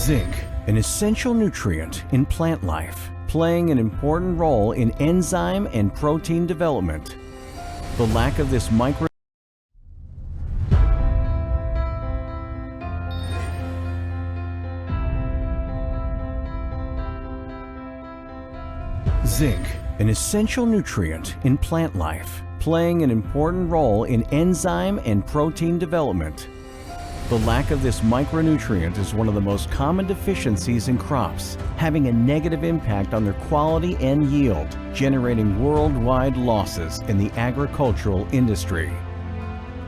Zinc, an essential nutrient in plant life, playing an important role in enzyme and protein development. The lack of this Zinc, an essential nutrient in plant life, playing an important role in enzyme and protein development. The lack of this micronutrient is one of the most common deficiencies in crops, having a negative impact on their quality and yield, generating worldwide losses in the agricultural industry.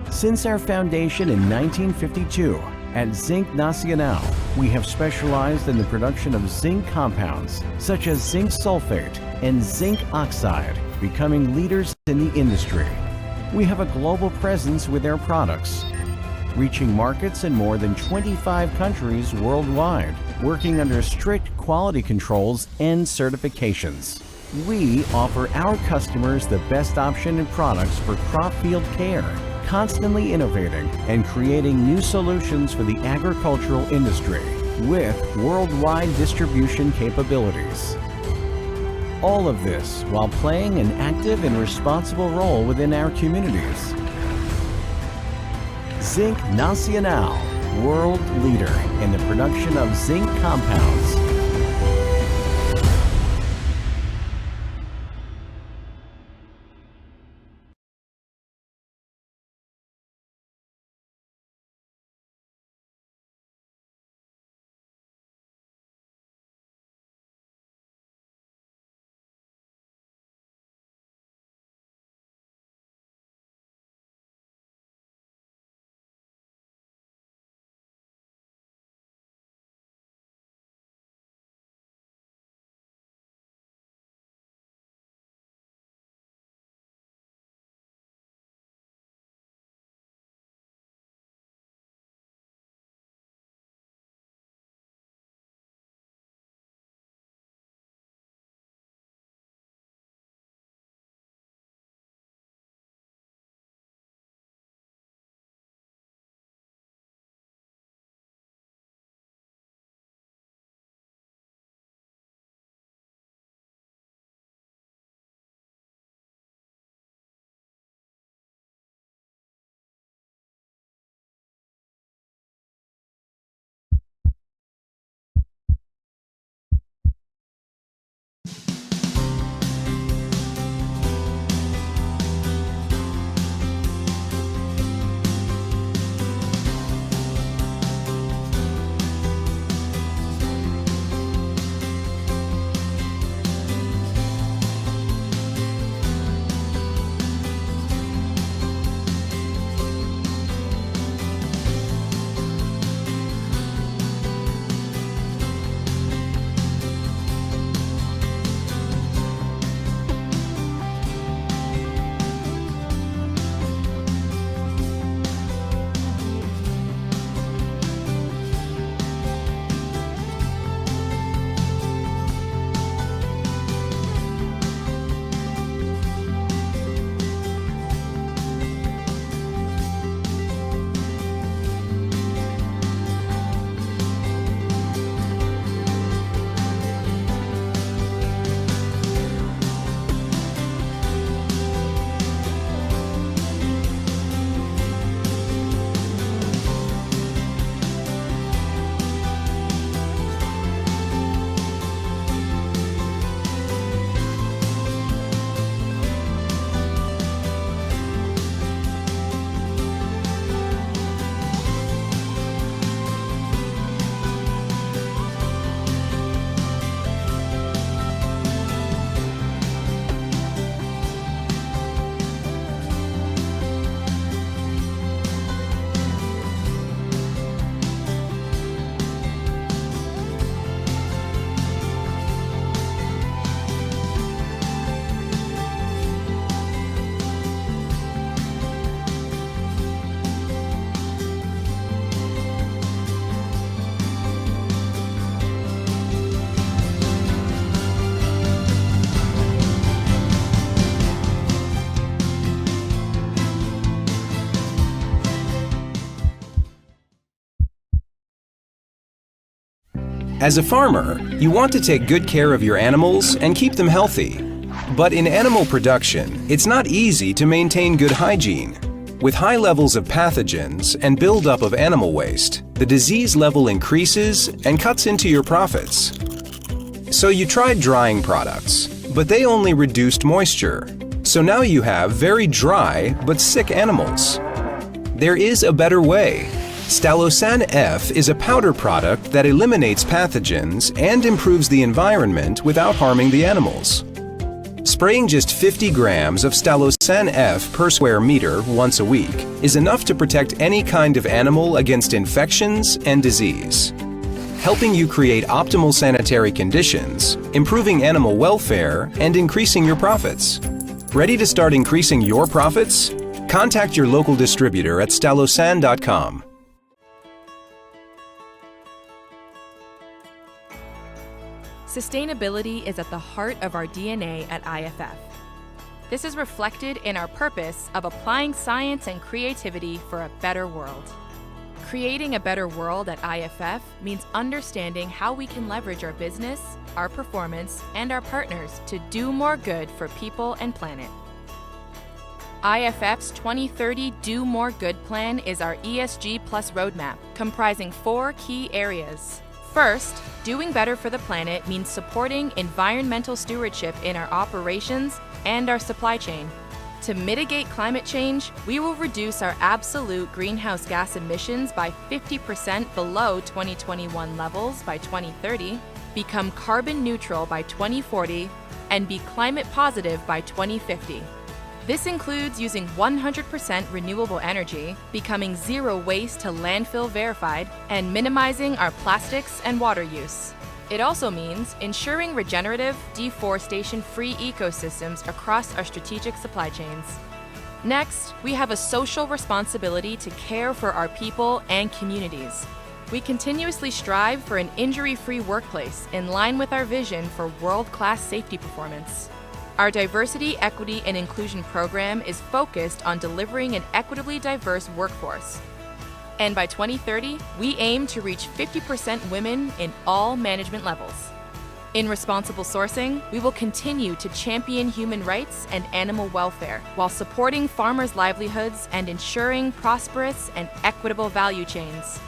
Since our foundation in 1952, at Zinc Nacional, we have specialized in the production of zinc compounds, such as zinc sulfate and zinc oxide, becoming leaders in the industry. We have a global presence with our products, reaching markets in more than 25 countries worldwide, working under strict quality controls and certifications. We offer our customers the best option in products for crop field care, constantly innovating and creating new solutions for the agricultural industry with worldwide distribution capabilities. All of this while playing an active and responsible role within our communities. Zinc Nacional, world leader in the production of zinc compounds. As a farmer, you want to take good care of your animals and keep them healthy. But in animal production, it's not easy to maintain good hygiene. With high levels of pathogens and buildup of animal waste, the disease level increases and cuts into your profits. So you tried drying products, but they only reduced moisture. So now you have very dry but sick animals. There is a better way. Stalosan F is a powder product that eliminates pathogens and improves the environment without harming the animals. Spraying just 50 grams of Stalosan F per square meter once a week is enough to protect any kind of animal against infections and disease, helping you create optimal sanitary conditions, improving animal welfare, and increasing your profits. Ready to start increasing your profits? Contact your local distributor at stalosan.com. Sustainability is at the heart of our DNA at IFF. This is reflected in our purpose of applying science and creativity for a better world. Creating a better world at IFF means understanding how we can leverage our business, our performance, and our partners to do more good for people and planet. IFF's 2030 Do More Good plan is our ESG Plus roadmap, comprising 4 key areas. First, doing better for the planet means supporting environmental stewardship in our operations and our supply chain. To mitigate climate change, we will reduce our absolute greenhouse gas emissions by 50% below 2021 levels by 2030, become carbon neutral by 2040, and be climate positive by 2050. This includes using 100% renewable energy, becoming zero waste to landfill verified, and minimizing our plastics and water use. It also means ensuring regenerative, deforestation-free ecosystems across our strategic supply chains. Next, we have a social responsibility to care for our people and communities. We continuously strive for an injury-free workplace in line with our vision for world-class safety performance. Our Diversity, Equity, and Inclusion program is focused on delivering an equitably diverse workforce. And by 2030, we aim to reach 50% women in all management levels. In responsible sourcing, we will continue to champion human rights and animal welfare while supporting farmers' livelihoods and ensuring prosperous and equitable value chains.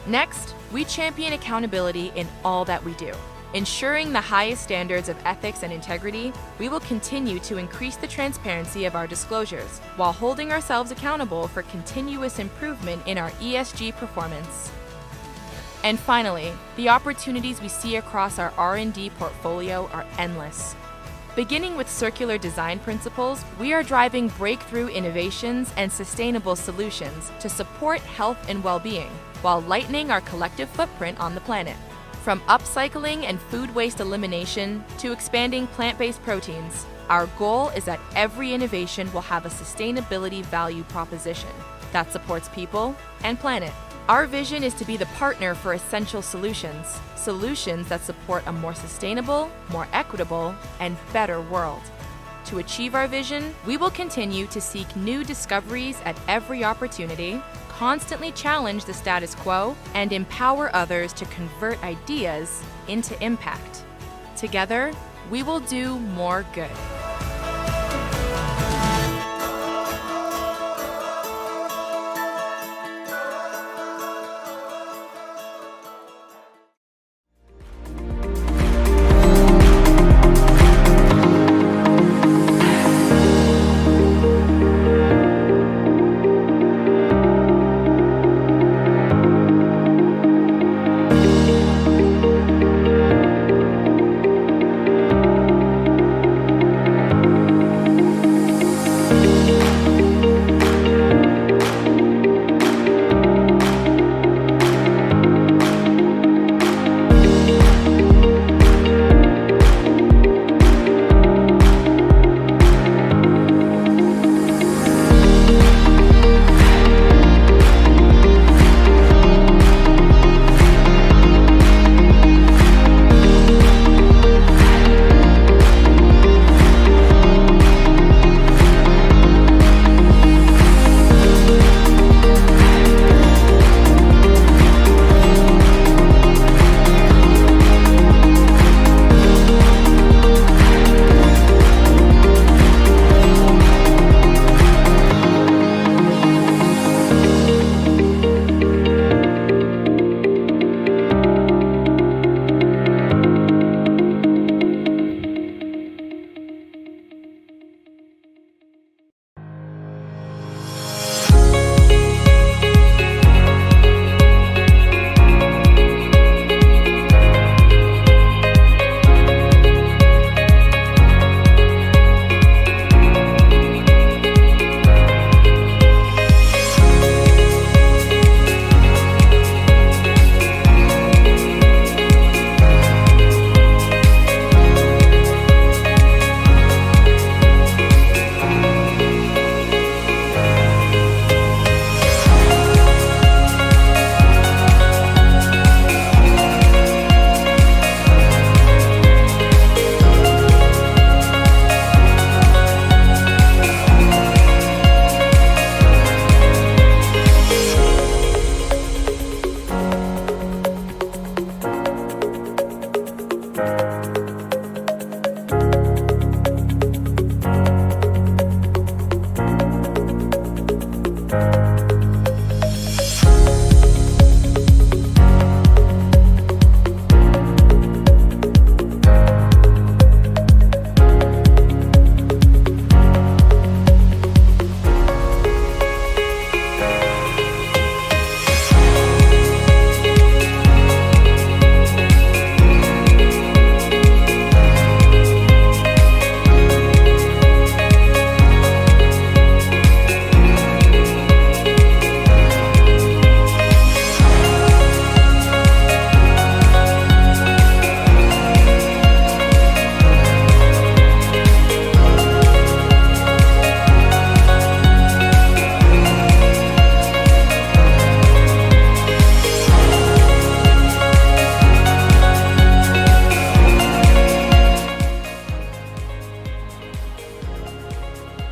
Next, we champion accountability in all that we do. Ensuring the highest standards of ethics and integrity, we will continue to increase the transparency of our disclosures while holding ourselves accountable for continuous improvement in our ESG performance. And finally, the opportunities we see across our R&D portfolio are endless. Beginning with circular design principles, we are driving breakthrough innovations and sustainable solutions to support health and well-being while lightening our collective footprint on the planet. From upcycling and food waste elimination to expanding plant-based proteins, our goal is that every innovation will have a sustainability value proposition that supports people and planet. Our vision is to be the partner for essential solutions, solutions that support a more sustainable, more equitable, and better world. To achieve our vision, we will continue to seek new discoveries at every opportunity, constantly challenge the status quo, and empower others to convert ideas into impact. Together, we will do more good.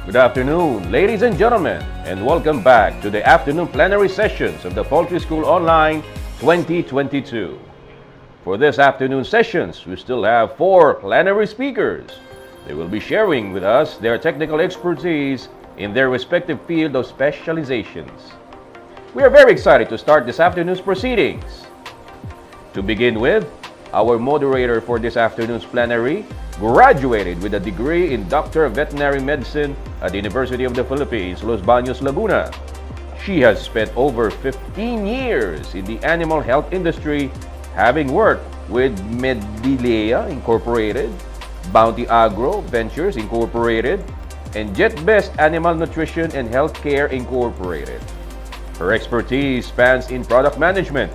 Good afternoon, ladies and gentlemen, and welcome back to the afternoon plenary sessions of the Poultry School Online 2022. For this afternoon sessions, we still have 4 plenary speakers. They will be sharing with us their technical expertise in their respective field of specializations. We are very excited to start this afternoon's proceedings. To begin with, our moderator for this afternoon's plenary graduated with a degree in Doctor of Veterinary Medicine at the University of the Philippines, Los Baños, Laguna. She has spent over 15 years in the animal health industry, having worked with Medilea Incorporated, Bounty Agro Ventures Incorporated, and JetBest Animal Nutrition and Healthcare Incorporated. Her expertise spans in product management,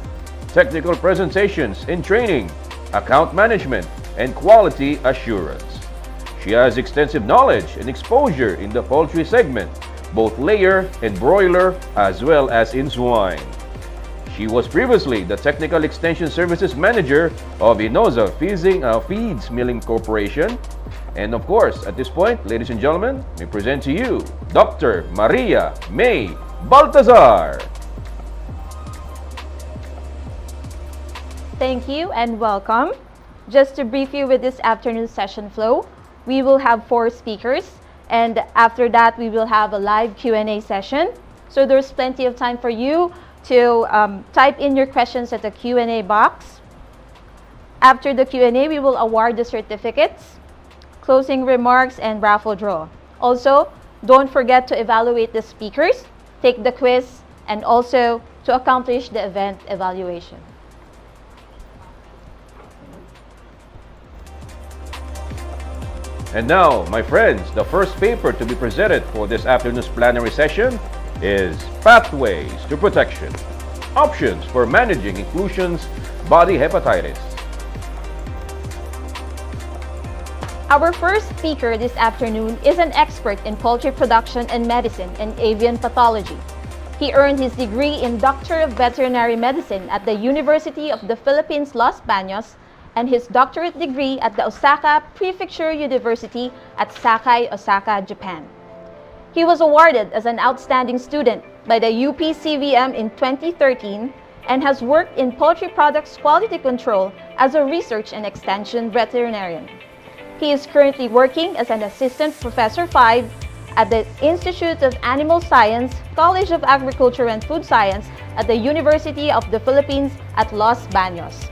technical presentations and training, account management, and quality assurance. She has extensive knowledge and exposure in the poultry segment, both layer and broiler, as well as in swine. She was previously the Technical Extension Services Manager of Inoza Feeds Milling Corporation. And of course, at this point, ladies and gentlemen, we present to you Dr. Maria May Baltazar. Thank you and welcome. Just to brief you with this afternoon session flow, we will have 4 speakers, and after that we will have a live Q&A session. So there's plenty of time for you to type in your questions at the Q&A box. After the Q&A, we will award the certificates, closing remarks, and raffle draw. Also, don't forget to evaluate the speakers, take the quiz, and also to accomplish the event evaluation. And now, my friends, the first paper to be presented for this afternoon's plenary session is Pathways to Protection, Options for Managing Inclusion's Body Hepatitis. Our first speaker this afternoon is an expert in poultry production and medicine and avian pathology. He earned his degree in Doctor of Veterinary Medicine at the University of the Philippines, Los Baños, and his doctorate degree at the Osaka Prefecture University at Sakai, Osaka, Japan. He was awarded as an outstanding student by the UPCVM in 2013 and has worked in poultry products quality control as a research and extension veterinarian. He is currently working as an assistant professor 5 at the Institute of Animal Science, College of Agriculture and Food Science at the University of the Philippines at Los Baños.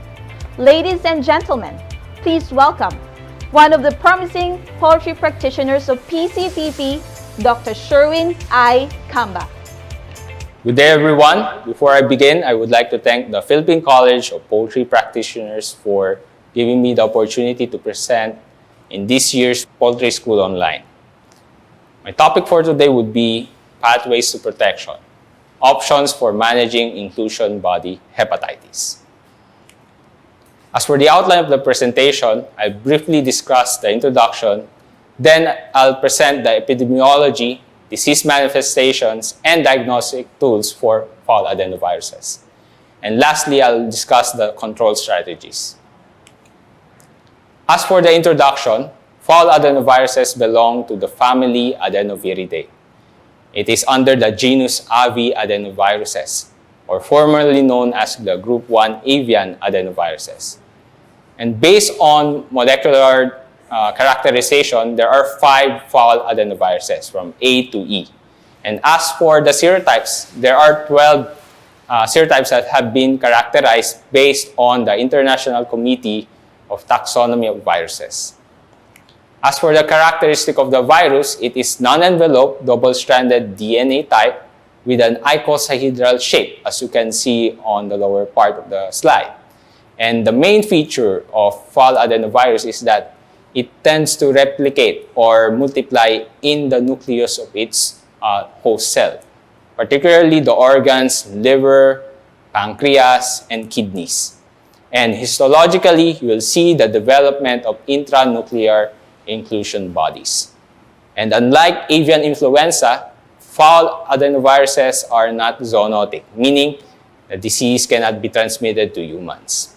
Ladies and gentlemen, please welcome one of the promising poultry practitioners of PCPP, Dr. Sherwin I. Camba. Good day, everyone. Before I begin, I would like to thank the Philippine College of Poultry Practitioners for giving me the opportunity to present in this year's Poultry School Online. My topic for today would be Pathways to Protection, Options for Managing Inclusion Body Hepatitis. As for the outline of the presentation, I'll briefly discuss the introduction, then I'll present the epidemiology, disease manifestations, and diagnostic tools for fall adenoviruses. And lastly, I'll discuss the control strategies. As for the introduction, fall adenoviruses belong to the family Adenoviridae. It is under the genus Avi adenoviruses, or formerly known as the Group 1 avian adenoviruses. And based on molecular characterization, there are 5 fall adenoviruses from A to E. And as for the serotypes, there are 12 serotypes that have been characterized based on the International Committee of Taxonomy of Viruses. As for the characteristic of the virus, it is non-enveloped, double-stranded DNA type with an icosahedral shape, as you can see on the lower part of the slide. And the main feature of fall adenovirus is that it tends to replicate or multiply in the nucleus of its host cell, particularly the organs liver, pancreas, and kidneys. And histologically, you will see the development of intranuclear inclusion bodies. And unlike avian influenza, fall adenoviruses are not zoonotic, meaning the disease cannot be transmitted to humans.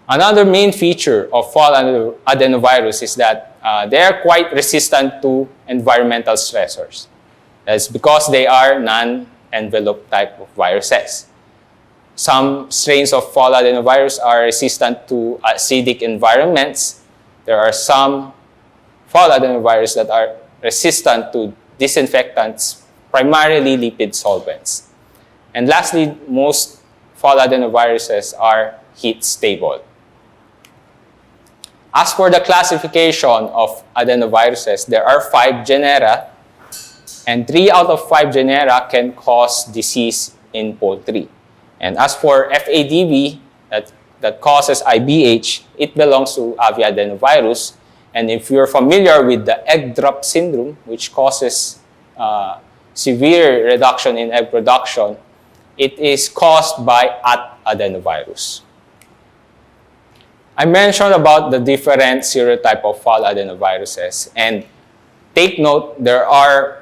Another main feature of fall adenovirus is that they are quite resistant to environmental stressors. That's because they are non-envelope type of viruses. Some strains of fall adenovirus are resistant to acidic environments. There are some fall adenovirus that are resistant to disinfectants, primarily lipid solvents. And lastly, most fall adenoviruses are heat stable. As for the classification of adenoviruses, there are 5 genera, and 3 out of 5 genera can cause disease in poultry. And as for FADV, that causes IBH, it belongs to aviadenovirus. And if you're familiar with the egg drop syndrome, which causes severe reduction in egg production, it is caused by adenovirus. I mentioned about the different serotype of fall adenoviruses, and take note, there are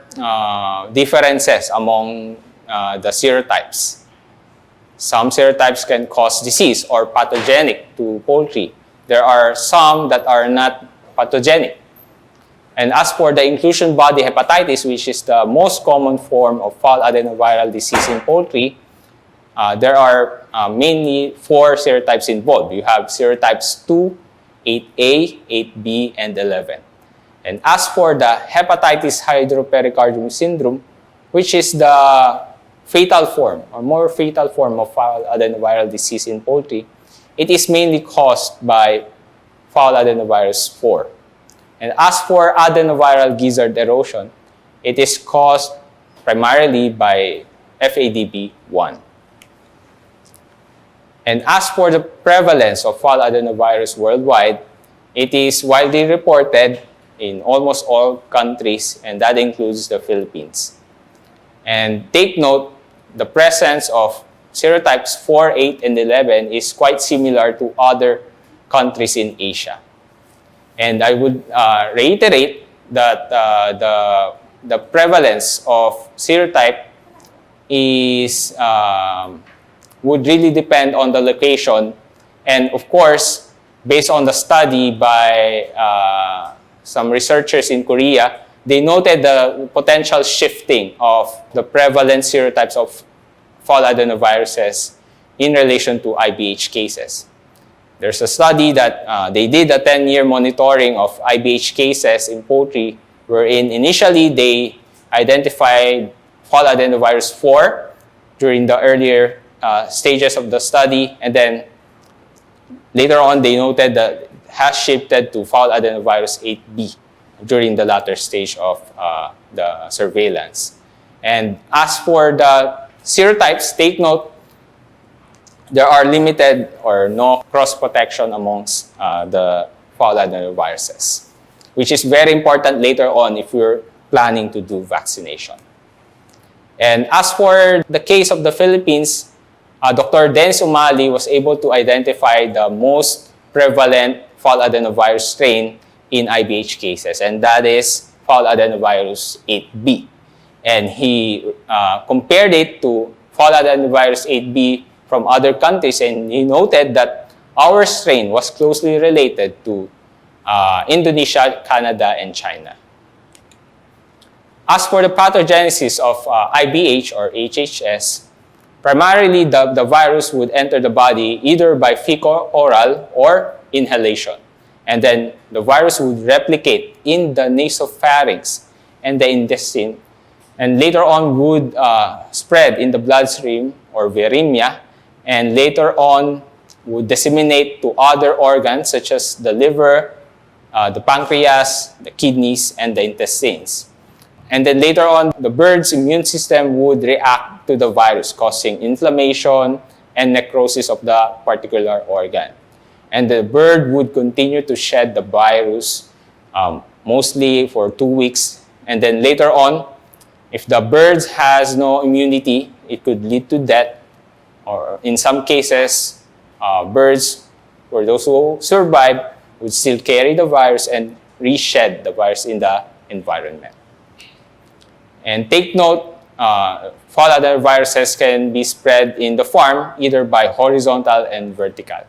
differences among the serotypes. Some serotypes can cause disease or pathogenic to poultry. There are some that are not pathogenic. And as for the inclusion body hepatitis, which is the most common form of fall adenoviral disease in poultry, there are mainly 4 serotypes involved. You have serotypes 2, 8A, 8B, and 11. And as for the hepatitis hydropericardium syndrome, which is the fatal form or more fatal form of fall adenoviral disease in poultry, it is mainly caused by fall adenovirus 4. And as for adenoviral gizzard erosion, it is caused primarily by FADB1. And as for the prevalence of fall adenovirus worldwide, it is widely reported in almost all countries, and that includes the Philippines. And take note, the presence of serotypes 4, 8, and 11 is quite similar to other countries in Asia. And I would reiterate that the prevalence of serotype is would really depend on the location. And of course, based on the study by some researchers in Korea, they noted the potential shifting of the prevalent serotypes of fall adenoviruses in relation to IBH cases. There's a study that they did a 10-year monitoring of IBH cases in poultry, wherein initially they identified fall adenovirus 4 during the earlier stages of the study, and then later on they noted that it has shifted to fall adenovirus 8B during the latter stage of the surveillance. And as for the serotypes, take note, there are limited or no cross-protection amongst the fall adenoviruses, which is very important later on if you're planning to do vaccination. And as for the case of the Philippines, Dr. Dennis Umali was able to identify the most prevalent fall adenovirus strain in IBH cases, and that is fall adenovirus 8B. And he compared it to fall adenovirus 8B from other countries, and he noted that our strain was closely related to Indonesia, Canada, and China. As for the pathogenesis of IBH or HHS, primarily the virus would enter the body either by fecal-oral or inhalation. And then the virus would replicate in the nasopharynx and the intestine, and later on would spread in the bloodstream or viremia, and later on would disseminate to other organs such as the liver, the pancreas, the kidneys, and the intestines. And then later on, the bird's immune system would react to the virus, causing inflammation and necrosis of the particular organ. And the bird would continue to shed the virus mostly for 2 weeks. And then later on, if the bird has no immunity, it could lead to death. Or in some cases, birds, for those who survive, would still carry the virus and reshed the virus in the environment. And take note, fall adenoviruses can be spread in the farm either by horizontal and vertical.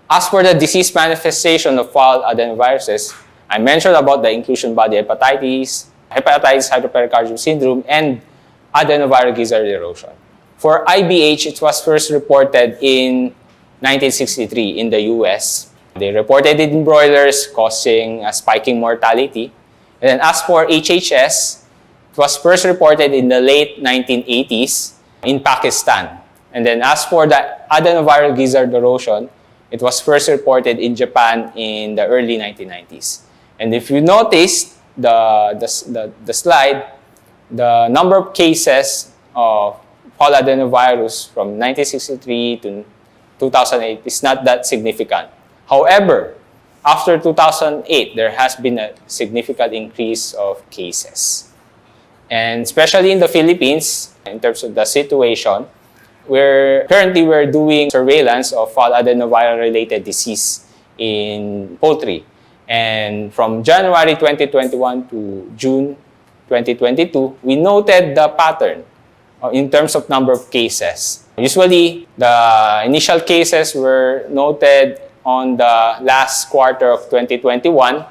As for the disease manifestation of fall adenoviruses, I mentioned about the inclusion body hepatitis, hepatitis hydropericardium syndrome, and adenoviral gizzard erosion. For IBH, it was first reported in 1963 in the US. They reported it in broilers, causing a spiking mortality. And then as for HHS, it was first reported in the late 1980s in Pakistan. And then as for the adenoviral gizzard erosion, it was first reported in Japan in the early 1990s. And if you notice the slide, the number of cases of fall adenovirus from 1963 to 2008 is not that significant. However, after 2008, there has been a significant increase of cases. And especially in the Philippines, in terms of the situation, we're doing surveillance of fall adenoviral-related disease in poultry. And from January 2021 to June 2022, we noted the pattern in terms of number of cases. Usually, the initial cases were noted on the last quarter of 2021,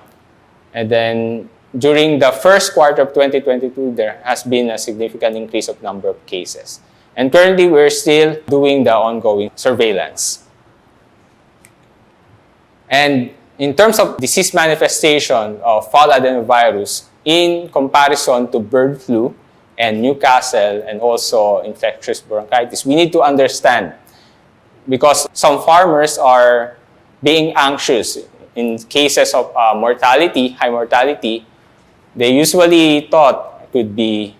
and then during the first quarter of 2022, there has been a significant increase of number of cases. And currently, we're still doing the ongoing surveillance. And in terms of disease manifestation of fall adenovirus, in comparison to bird flu and Newcastle and also infectious bronchitis, we need to understand, because some farmers are being anxious in cases of mortality, high mortality. They usually thought it could be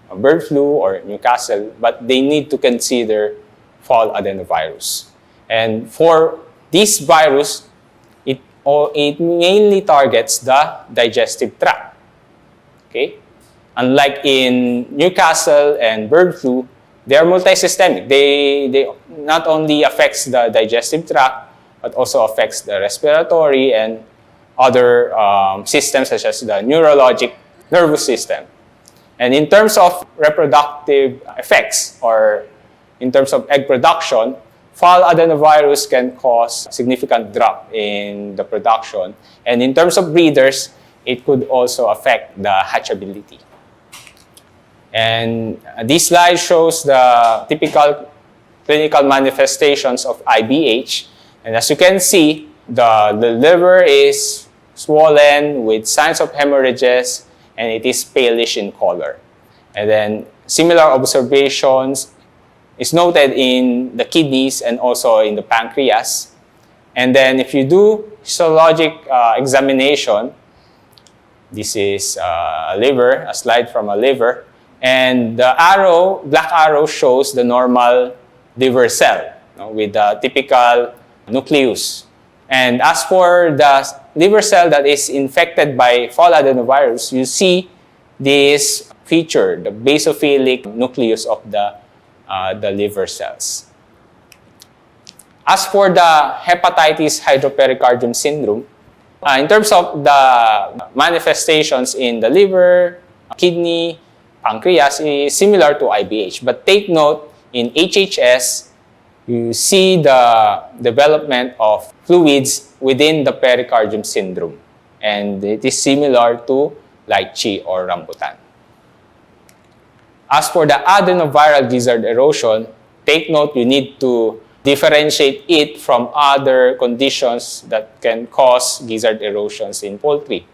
a bird flu or Newcastle, but they need to consider fall adenovirus. And for this virus, it mainly targets the digestive tract. Okay? Unlike in Newcastle and bird flu, they are multisystemic. They not only affects the digestive tract, but also affects the respiratory and other systems such as the neurologic nervous system. And in terms of reproductive effects, or in terms of egg production, fall adenovirus can cause a significant drop in the production. And in terms of breeders, it could also affect the hatchability. And this slide shows the typical clinical manifestations of IBH. And as you can see, the liver is swollen with signs of hemorrhages, and it is palish in color. And then similar observations is noted in the kidneys and also in the pancreas. And then if you do histologic examination, this is a liver, a slide from a liver, and the black arrow shows the normal liver cell, with the typical nucleus. And as for the liver cell that is infected by fall adenovirus, you see this feature, the basophilic nucleus of the liver cells. As for the hepatitis hydropericardium syndrome, in terms of the manifestations in the liver, kidney, pancreas, is similar to IBH. But take note, in HHS, you see the development of fluids within the pericardium syndrome. And it is similar to lychee or rambutan. As for the adenoviral gizzard erosion, take note, you need to differentiate it from other conditions that can cause gizzard erosions in poultry.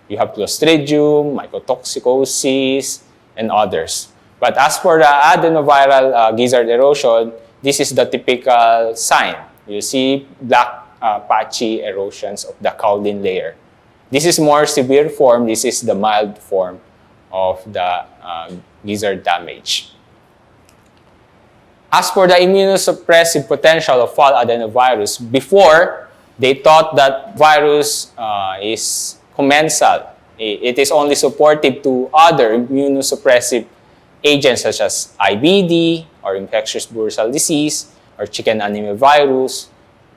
You have Clostridium, mycotoxicosis, and others. But as for the adenoviral gizzard erosion, this is the typical sign. You see black patchy erosions of the kaolin layer. This is more severe form. This is the mild form of the gizzard damage. As for the immunosuppressive potential of fall adenovirus, before they thought that virus is commensal. It is only supportive to other immunosuppressive agents such as IBD or infectious bursal disease or chicken anemia virus,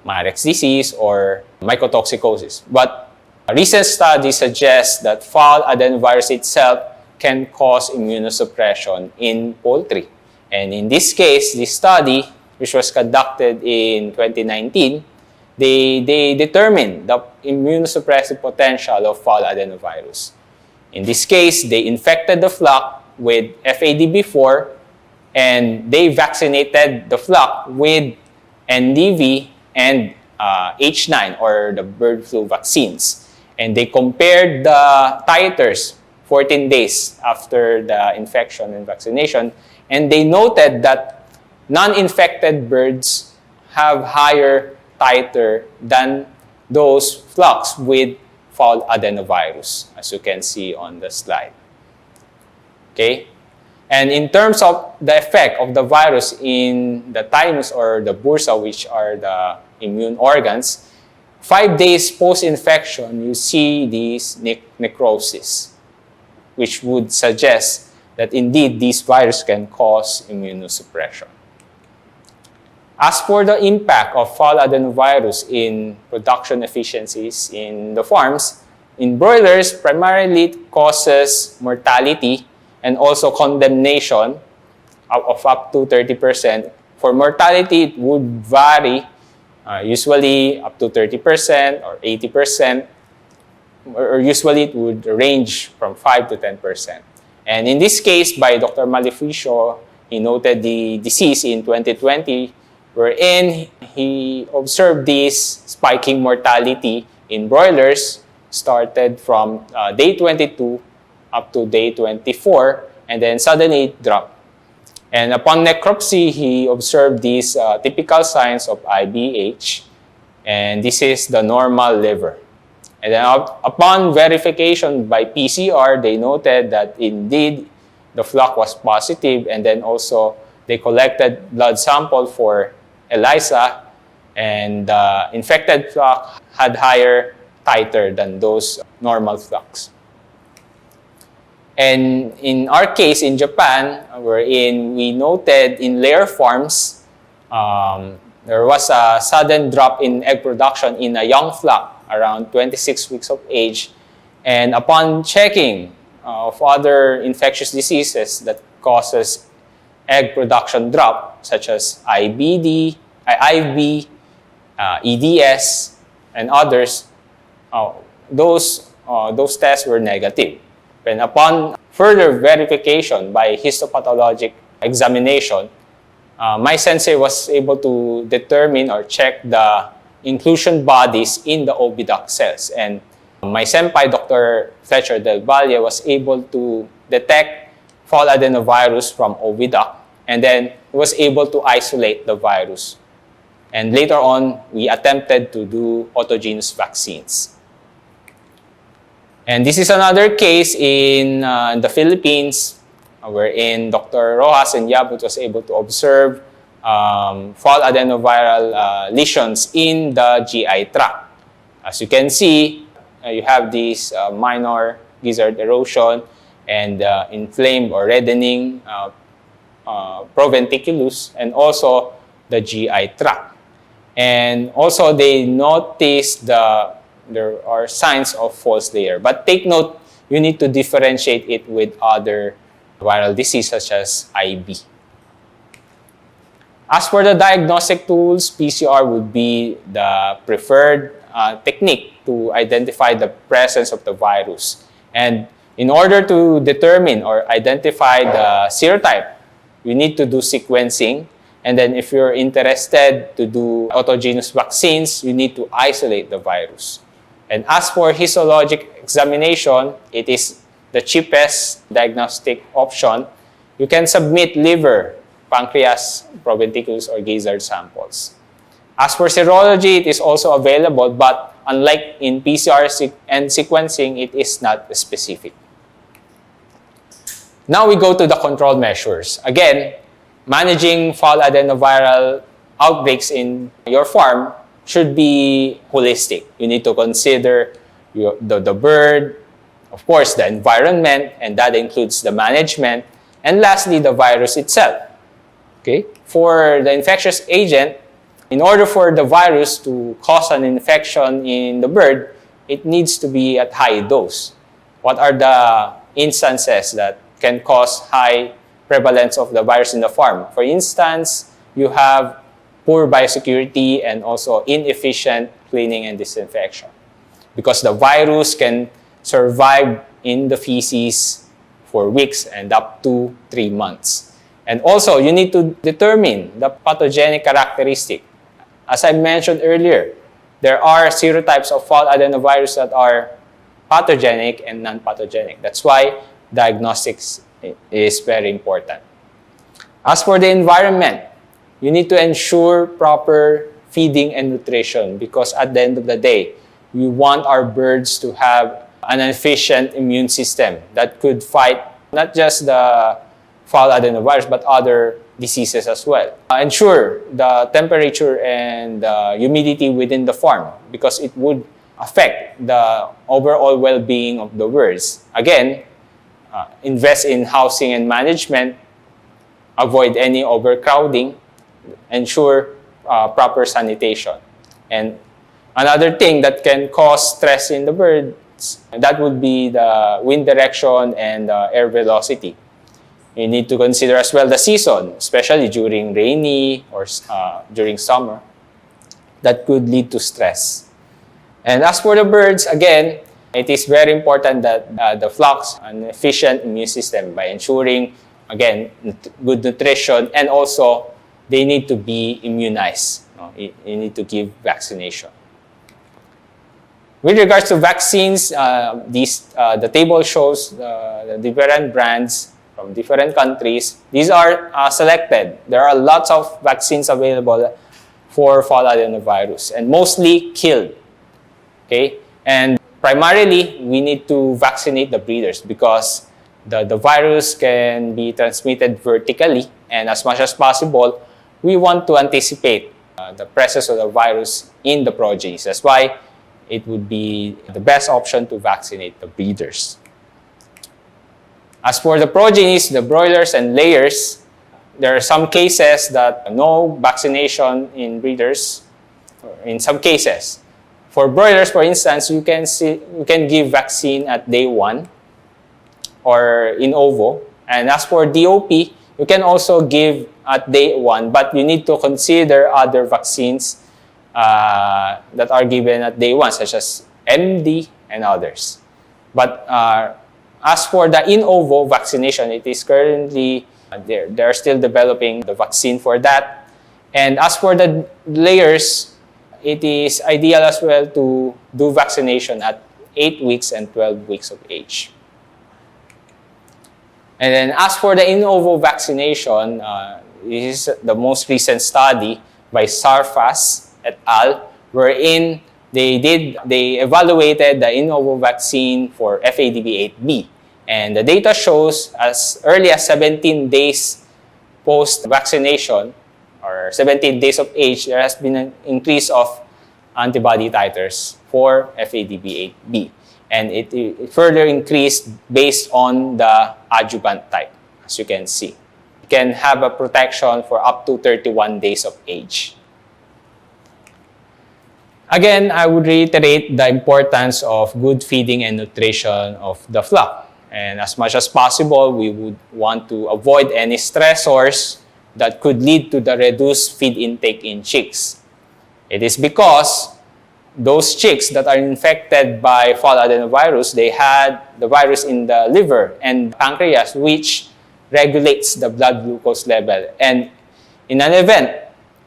Marek's disease, or mycotoxicosis. But a recent study suggests that fall adenovirus itself can cause immunosuppression in poultry. And in this case, this study, which was conducted in 2019, they determine the immunosuppressive potential of fall adenovirus. In this case, they infected the flock with FAD-B4 and they vaccinated the flock with NDV and H9 or the bird flu vaccines. And they compared the titers 14 days after the infection and vaccination, and they noted that non-infected birds have higher titer than those flocks with fall adenovirus, as you can see on the slide. Okay? And in terms of the effect of the virus in the thymus or the bursa, which are the immune organs, 5 days post-infection, you see these necrosis, which would suggest that indeed these viruses can cause immunosuppression. As for the impact of fall adenovirus in production efficiencies in the farms, in broilers, primarily it causes mortality and also condemnation of up to 30%. For mortality, it would vary, usually up to 30% or 80%, or usually it would range from 5 to 10%. And in this case, by Dr. Maleficio, he noted the disease in 2020, wherein he observed this spiking mortality in broilers started from day 22 up to day 24, and then suddenly it dropped. And upon necropsy, he observed these typical signs of IBH, and this is the normal liver. And then upon verification by PCR, they noted that indeed the flock was positive, and then also they collected blood sample for ELISA, and the infected flock had higher titer than those normal flocks. And in our case in Japan, wherein we noted in layer farms, there was a sudden drop in egg production in a young flock around 26 weeks of age. And upon checking of other infectious diseases that causes egg production drop, such as IBD, IV, EDS, and others, those tests were negative. And upon further verification by histopathologic examination, my sensei was able to determine or check the inclusion bodies in the oviduct cells. And my senpai, Dr. Fletcher Del Valle, was able to detect fall adenovirus from oviduct, and then was able to isolate the virus. And later on, we attempted to do autogenous vaccines. And this is another case in the Philippines, wherein Dr. Rojas and Yabut was able to observe fall adenoviral lesions in the GI tract. As you can see, you have this minor gizzard erosion and inflamed or reddening proventriculus, and also the GI tract. And also they noticed there are signs of false layer. But take note, you need to differentiate it with other viral disease such as IB. As for the diagnostic tools, PCR would be the preferred technique to identify the presence of the virus. And in order to determine or identify the serotype, you need to do sequencing. And then if you're interested to do autogenous vaccines, you need to isolate the virus. And as for histologic examination, it is the cheapest diagnostic option. You can submit liver, pancreas, proventriculus, or gizzard samples. As for serology, it is also available, but unlike in PCR and sequencing, it is not specific. Now we go to the control measures. Again, managing fall adenoviral outbreaks in your farm should be holistic. You need to consider the bird, of course, the environment, and that includes the management, and lastly, the virus itself. Okay? For the infectious agent, in order for the virus to cause an infection in the bird, it needs to be at high dose. What are the instances that can cause high prevalence of the virus in the farm? For instance, you have poor biosecurity and also inefficient cleaning and disinfection, because the virus can survive in the feces for weeks and up to 3 months. And also, you need to determine the pathogenic characteristic. As I mentioned earlier, there are serotypes of fall adenovirus that are pathogenic and non-pathogenic. That's why diagnostics is very important. As for the environment, you need to ensure proper feeding and nutrition, because at the end of the day, we want our birds to have an efficient immune system that could fight not just the fall adenovirus but other diseases as well. Ensure the temperature and humidity within the farm, because it would affect the overall well-being of the birds. Again, invest in housing and management, avoid any overcrowding, ensure proper sanitation. And another thing that can cause stress in the birds, that would be the wind direction and air velocity. You need to consider as well the season, especially during rainy or during summer. That could lead to stress. And as for the birds, again, it is very important that the flocks have an efficient immune system by ensuring, again, good nutrition, and also they need to be immunized. You need to give vaccination. With regards to vaccines, the table shows the different brands from different countries. These are selected. There are lots of vaccines available for fall adenovirus, and mostly killed. Okay? And primarily, we need to vaccinate the breeders, because the virus can be transmitted vertically, and as much as possible, we want to anticipate the presence of the virus in the progenies. That's why it would be the best option to vaccinate the breeders. As for the progenies, the broilers and layers, there are some cases that no vaccination in breeders, in some cases. For broilers, for instance, you can give vaccine at day 1 or in ovo. And as for DOP, you can also give at day 1, but you need to consider other vaccines that are given at day 1, such as MD and others. But as for the in ovo vaccination, it is currently, they're still developing the vaccine for that. And as for the layers, it is ideal as well to do vaccination at 8 weeks and 12 weeks of age. And then as for the in ovo vaccination, this is the most recent study by Sarfas et al., wherein they evaluated the in ovo vaccine for FADB8B. And the data shows as early as 17 days post-vaccination, or 17 days of age, there has been an increase of antibody titers for FADB8B. And it further increased based on the adjuvant type, as you can see. You can have a protection for up to 31 days of age. Again, I would reiterate the importance of good feeding and nutrition of the flock. And as much as possible, we would want to avoid any stressors that could lead to the reduced feed intake in chicks. It is because those chicks that are infected by fall adenovirus, they had the virus in the liver and pancreas, which regulates the blood glucose level. And in an event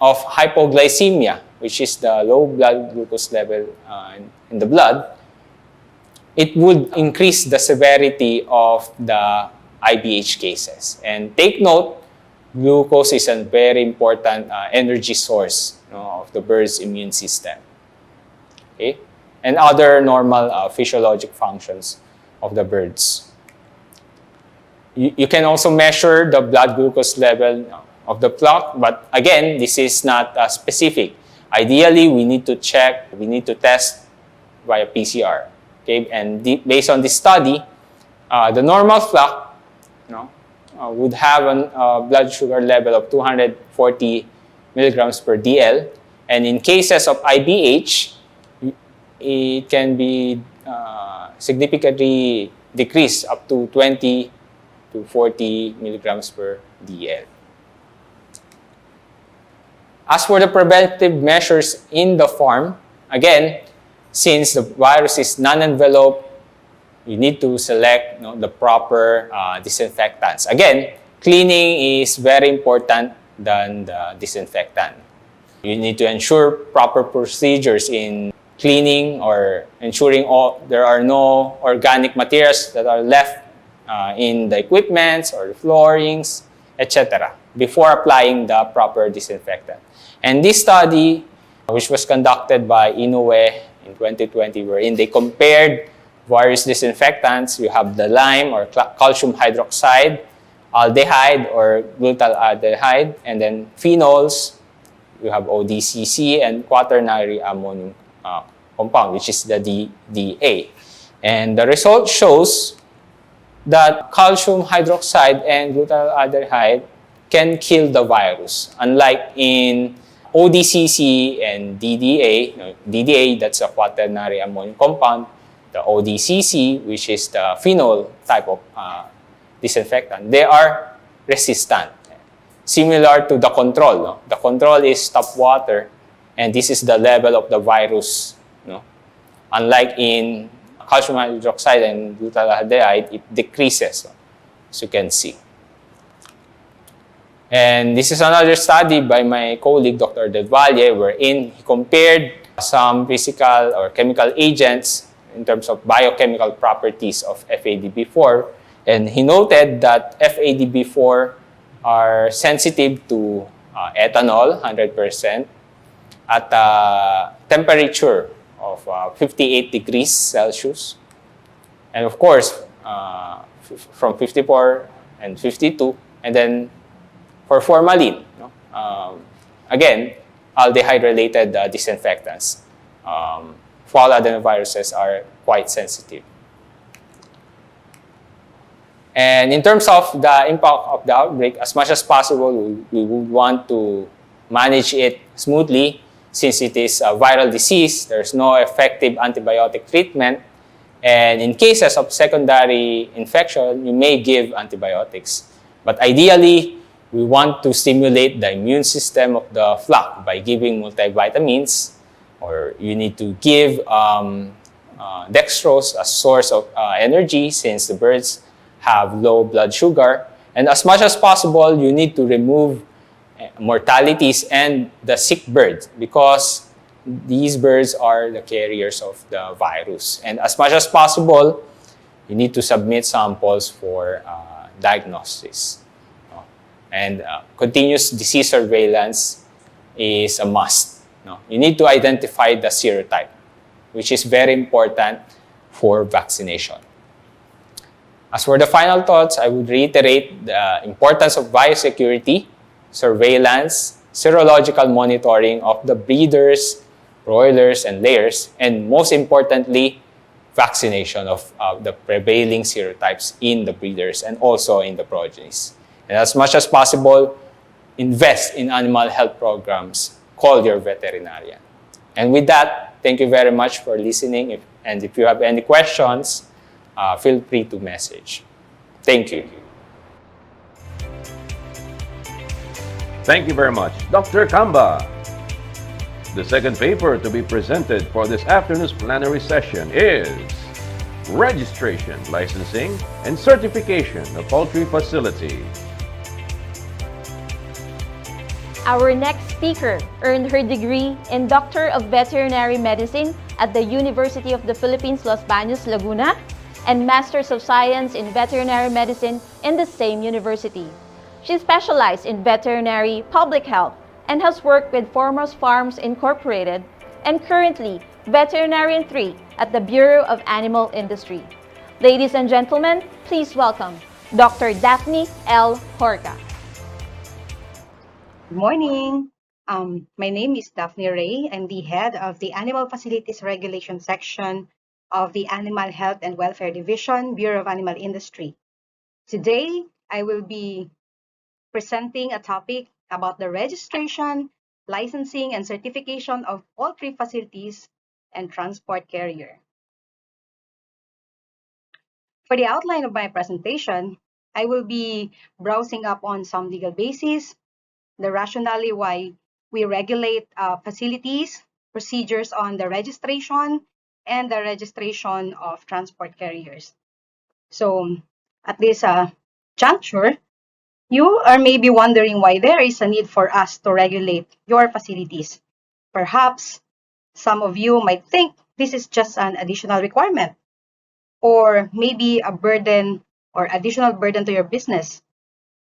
of hypoglycemia, which is the low blood glucose level in the blood, it would increase the severity of the IBH cases. And take note, glucose is a very important energy source of the bird's immune system. Okay? And other normal physiologic functions of the birds. You can also measure the blood glucose level of the flock, but again, this is not specific. Ideally, we need to test via PCR. Okay? And based on this study, the normal flock would have a blood sugar level of 240 milligrams per DL. And in cases of IBH, it can be significantly decreased up to 20 to 40 milligrams per DL. As for the preventive measures in the farm, again, since the virus is non-enveloped, you need to select the proper disinfectants. Again, cleaning is very important than the disinfectant. You need to ensure proper procedures in cleaning or ensuring there are no organic materials that are left in the equipments or the floorings, etc. before applying the proper disinfectant. And this study, which was conducted by Inoue in 2020, wherein they compared various disinfectants. You have the lime or calcium hydroxide, aldehyde or glutaldehyde, and then phenols. You have ODCC and quaternary ammonium compound, which is the DDA. And the result shows that calcium hydroxide and glutaldehyde can kill the virus. Unlike in ODCC and DDA, DDA, that's a quaternary ammonium compound, the ODCC, which is the phenol type of disinfectant, they are resistant. Similar to the control. No? The control is tap water, and this is the level of the virus. No? Unlike in calcium hydroxide and glutaldehyde, it decreases, as you can see. And this is another study by my colleague, Dr. Del Valle, wherein he compared some physical or chemical agents in terms of biochemical properties of FADB4. And he noted that FADB4 are sensitive to ethanol, 100%, at a temperature of 58 degrees Celsius. And of course, from 54 and 52, and then for formalin, again, aldehyde-related disinfectants. Fall adenoviruses are quite sensitive. And in terms of the impact of the outbreak, as much as possible, we would want to manage it smoothly. Since it is a viral disease, there's no effective antibiotic treatment. And in cases of secondary infection, you may give antibiotics. But ideally, we want to stimulate the immune system of the flock by giving multivitamins, or you need to give dextrose as source of energy since the birds have low blood sugar. And as much as possible, you need to remove mortalities and the sick birds because these birds are the carriers of the virus. And as much as possible, you need to submit samples for diagnosis. And continuous disease surveillance is a must. You need to identify the serotype, which is very important for vaccination. As for the final thoughts, I would reiterate the importance of biosecurity, surveillance, serological monitoring of the breeders, broilers, and layers, and most importantly, vaccination of the prevailing serotypes in the breeders and also in the progenies. And as much as possible, invest in animal health programs. Call your veterinarian. And with that, thank you very much for listening. And if you have any questions, feel free to message. Thank you. Thank you very much, Dr. Camba. The second paper to be presented for this afternoon's plenary session is Registration, Licensing, and Certification of Poultry Facility. Our next speaker earned her degree in Doctor of Veterinary Medicine at the University of the Philippines, Los Baños, Laguna, and Masters of Science in Veterinary Medicine in the same university. She specialized in veterinary public health and has worked with Foremost Farms Incorporated and currently Veterinarian 3 at the Bureau of Animal Industry. Ladies and gentlemen, please welcome Dr. Daphne L. Jorca. Good morning. My name is Daphne Ray. I'm the head of the Animal Facilities Regulation Section of the Animal Health and Welfare Division, Bureau of Animal Industry. Today, I will be presenting a topic about the registration, licensing, and certification of poultry facilities and transport carrier. For the outline of my presentation, I will be browsing up on some legal basis, the rationale why we regulate facilities, procedures on the registration, and the registration of transport carriers. So at this juncture, you are maybe wondering why there is a need for us to regulate your facilities. Perhaps some of you might think this is just an additional requirement, or maybe a burden or additional burden to your business.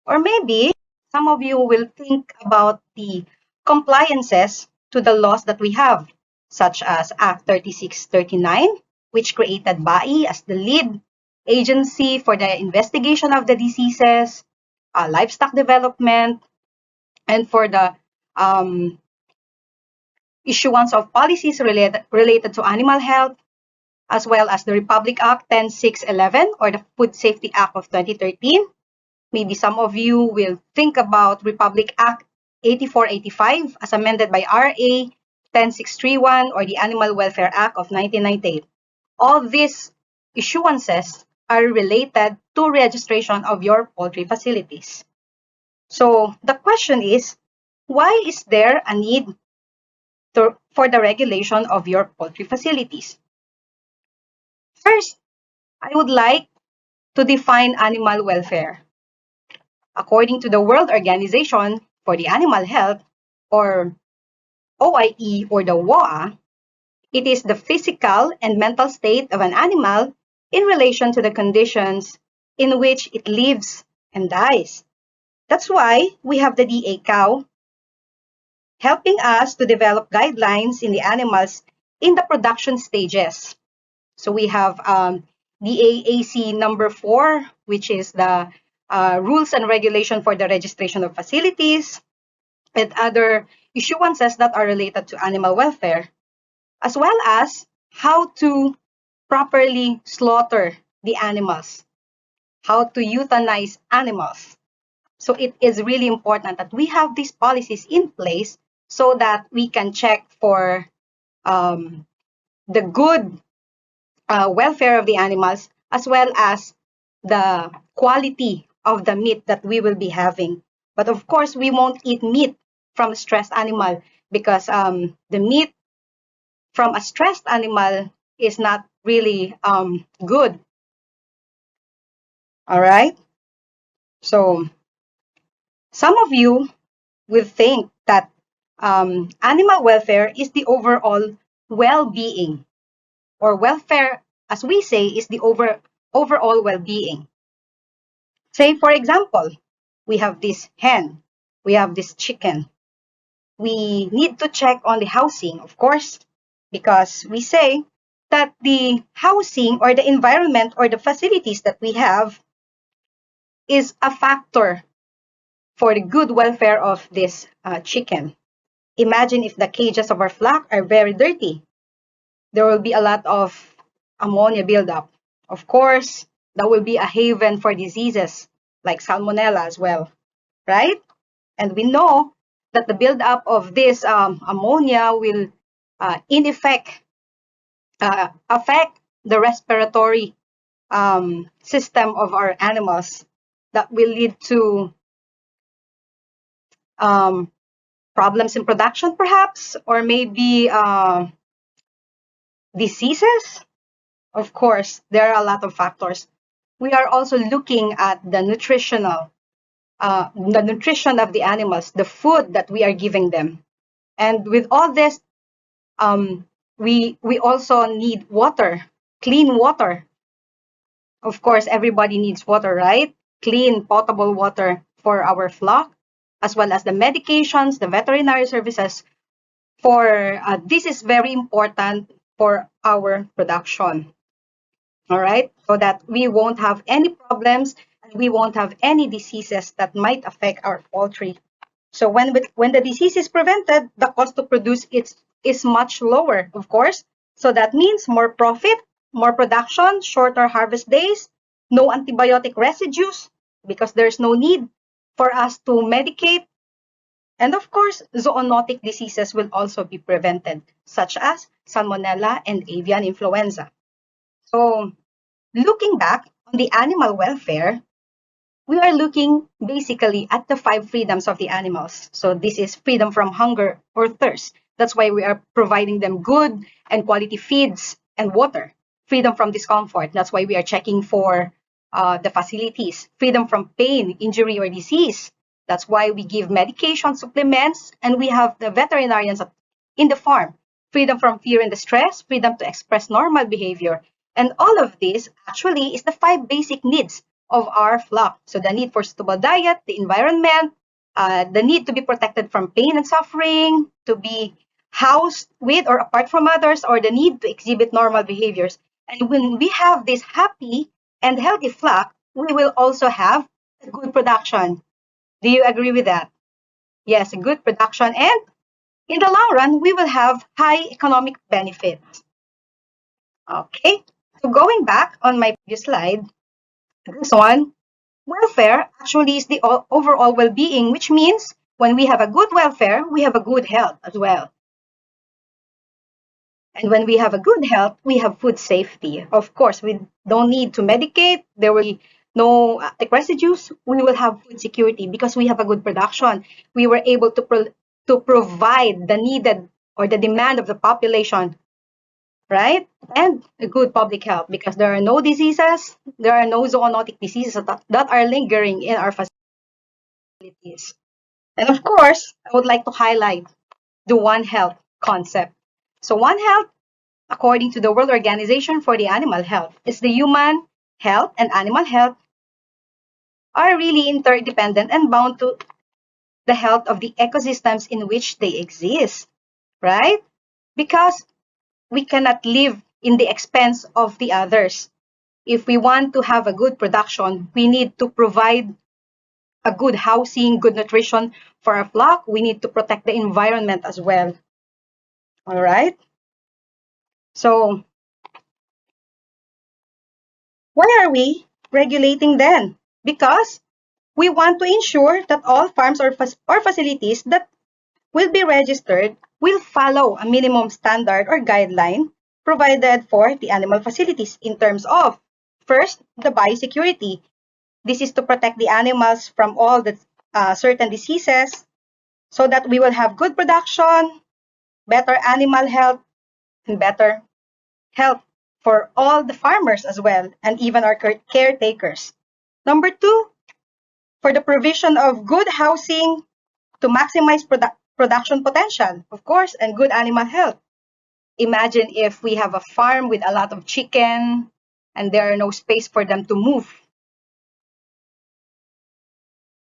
Or maybe some of you will think about the compliances to the laws that we have, such as Act 3639, which created BAI as the lead agency for the investigation of the diseases, livestock development, and for the issuance of policies related to animal health, as well as the Republic Act 10611 or the Food Safety Act of 2013. Maybe some of you will think about Republic Act 8485 as amended by RA 10631 or the Animal Welfare Act of 1998. All these issuances are related to registration of your poultry facilities. So the question is, why is there a need for the regulation of your poultry facilities? First, I would like to define animal welfare. According to the World Organization for the Animal Health, or OIE or the WOA, it is the physical and mental state of an animal in relation to the conditions in which it lives and dies. That's why we have the DA-COW helping us to develop guidelines in the animals in the production stages. So we have DAAC number 4, which is the rules and regulation for the registration of facilities and other issuances that are related to animal welfare, as well as how to properly slaughter the animals, how to euthanize animals. So it is really important that we have these policies in place so that we can check for the good welfare of the animals, as well as the quality of the meat that we will be having. But of course, we won't eat meat from a stressed animal because the meat from a stressed animal is not really good. All right? So some of you will think that animal welfare is the overall well-being, or welfare, as we say, is the overall well-being. Say, for example, we have this hen, we have this chicken. We need to check on the housing, of course, because we say that the housing or the environment or the facilities that we have is a factor for the good welfare of this chicken. Imagine if the cages of our flock are very dirty. There will be a lot of ammonia buildup. Of course, that will be a haven for diseases like salmonella as well, right? And we know that the buildup of this ammonia will, in effect, affect the respiratory system of our animals. That will lead to problems in production, perhaps, or maybe diseases. Of course, there are a lot of factors. We are also looking at the nutrition of the animals, the food that we are giving them. And with all this, we also need water, clean water. Of course, everybody needs water, right? Clean, potable water for our flock, as well as the medications, the veterinary services. This is very important for our production. All right, so that we won't have any problems and we won't have any diseases that might affect our poultry. So when the disease is prevented, the cost to produce is much lower, of course. So that means more profit, more production, shorter harvest days, no antibiotic residues because there's no need for us to medicate. And of course, zoonotic diseases will also be prevented, such as salmonella and avian influenza. So, looking back on the animal welfare, we are looking basically at the 5 freedoms of the animals. So this is freedom from hunger or thirst. That's why we are providing them good and quality feeds and water. Freedom from discomfort. That's why we are checking for the facilities. Freedom from pain, injury, or disease. That's why we give medication, supplements, and we have the veterinarians in the farm. Freedom from fear and distress, freedom to express normal behavior. And all of this actually is the 5 basic needs of our flock. So the need for suitable diet, the environment, the need to be protected from pain and suffering, to be housed with or apart from others, or the need to exhibit normal behaviors. And when we have this happy and healthy flock, we will also have a good production. Do you agree with that? Yes, a good production. And in the long run, we will have high economic benefits. Okay, so going back on my previous slide, this one, welfare actually is the overall well-being, which means when we have a good welfare, we have a good health as well. And when we have a good health, we have food safety. Of course, we don't need to medicate. There will be no residues. We will have food security because we have a good production. We were able to provide the needed or the demand of the population, right? And a good public health because there are no diseases, there are no zoonotic diseases that are lingering in our facilities. And of course, I would like to highlight the One Health concept. So One Health, according to the World Organization for the Animal Health, is the human health and animal health are really interdependent and bound to the health of the ecosystems in which they exist, right? Because we cannot live in the expense of the others. If we want to have a good production, we need to provide a good housing, good nutrition for our flock. We need to protect the environment as well. All right? So, why are we regulating then? Because we want to ensure that all farms or facilities that will be registered will follow a minimum standard or guideline provided for the animal facilities in terms of, first, the biosecurity. This is to protect the animals from all the certain diseases so that we will have good production, better animal health, and better health for all the farmers as well, and even our caretakers. Number 2, for the provision of good housing to maximize production potential, of course, and good animal health. Imagine if we have a farm with a lot of chicken and there are no space for them to move.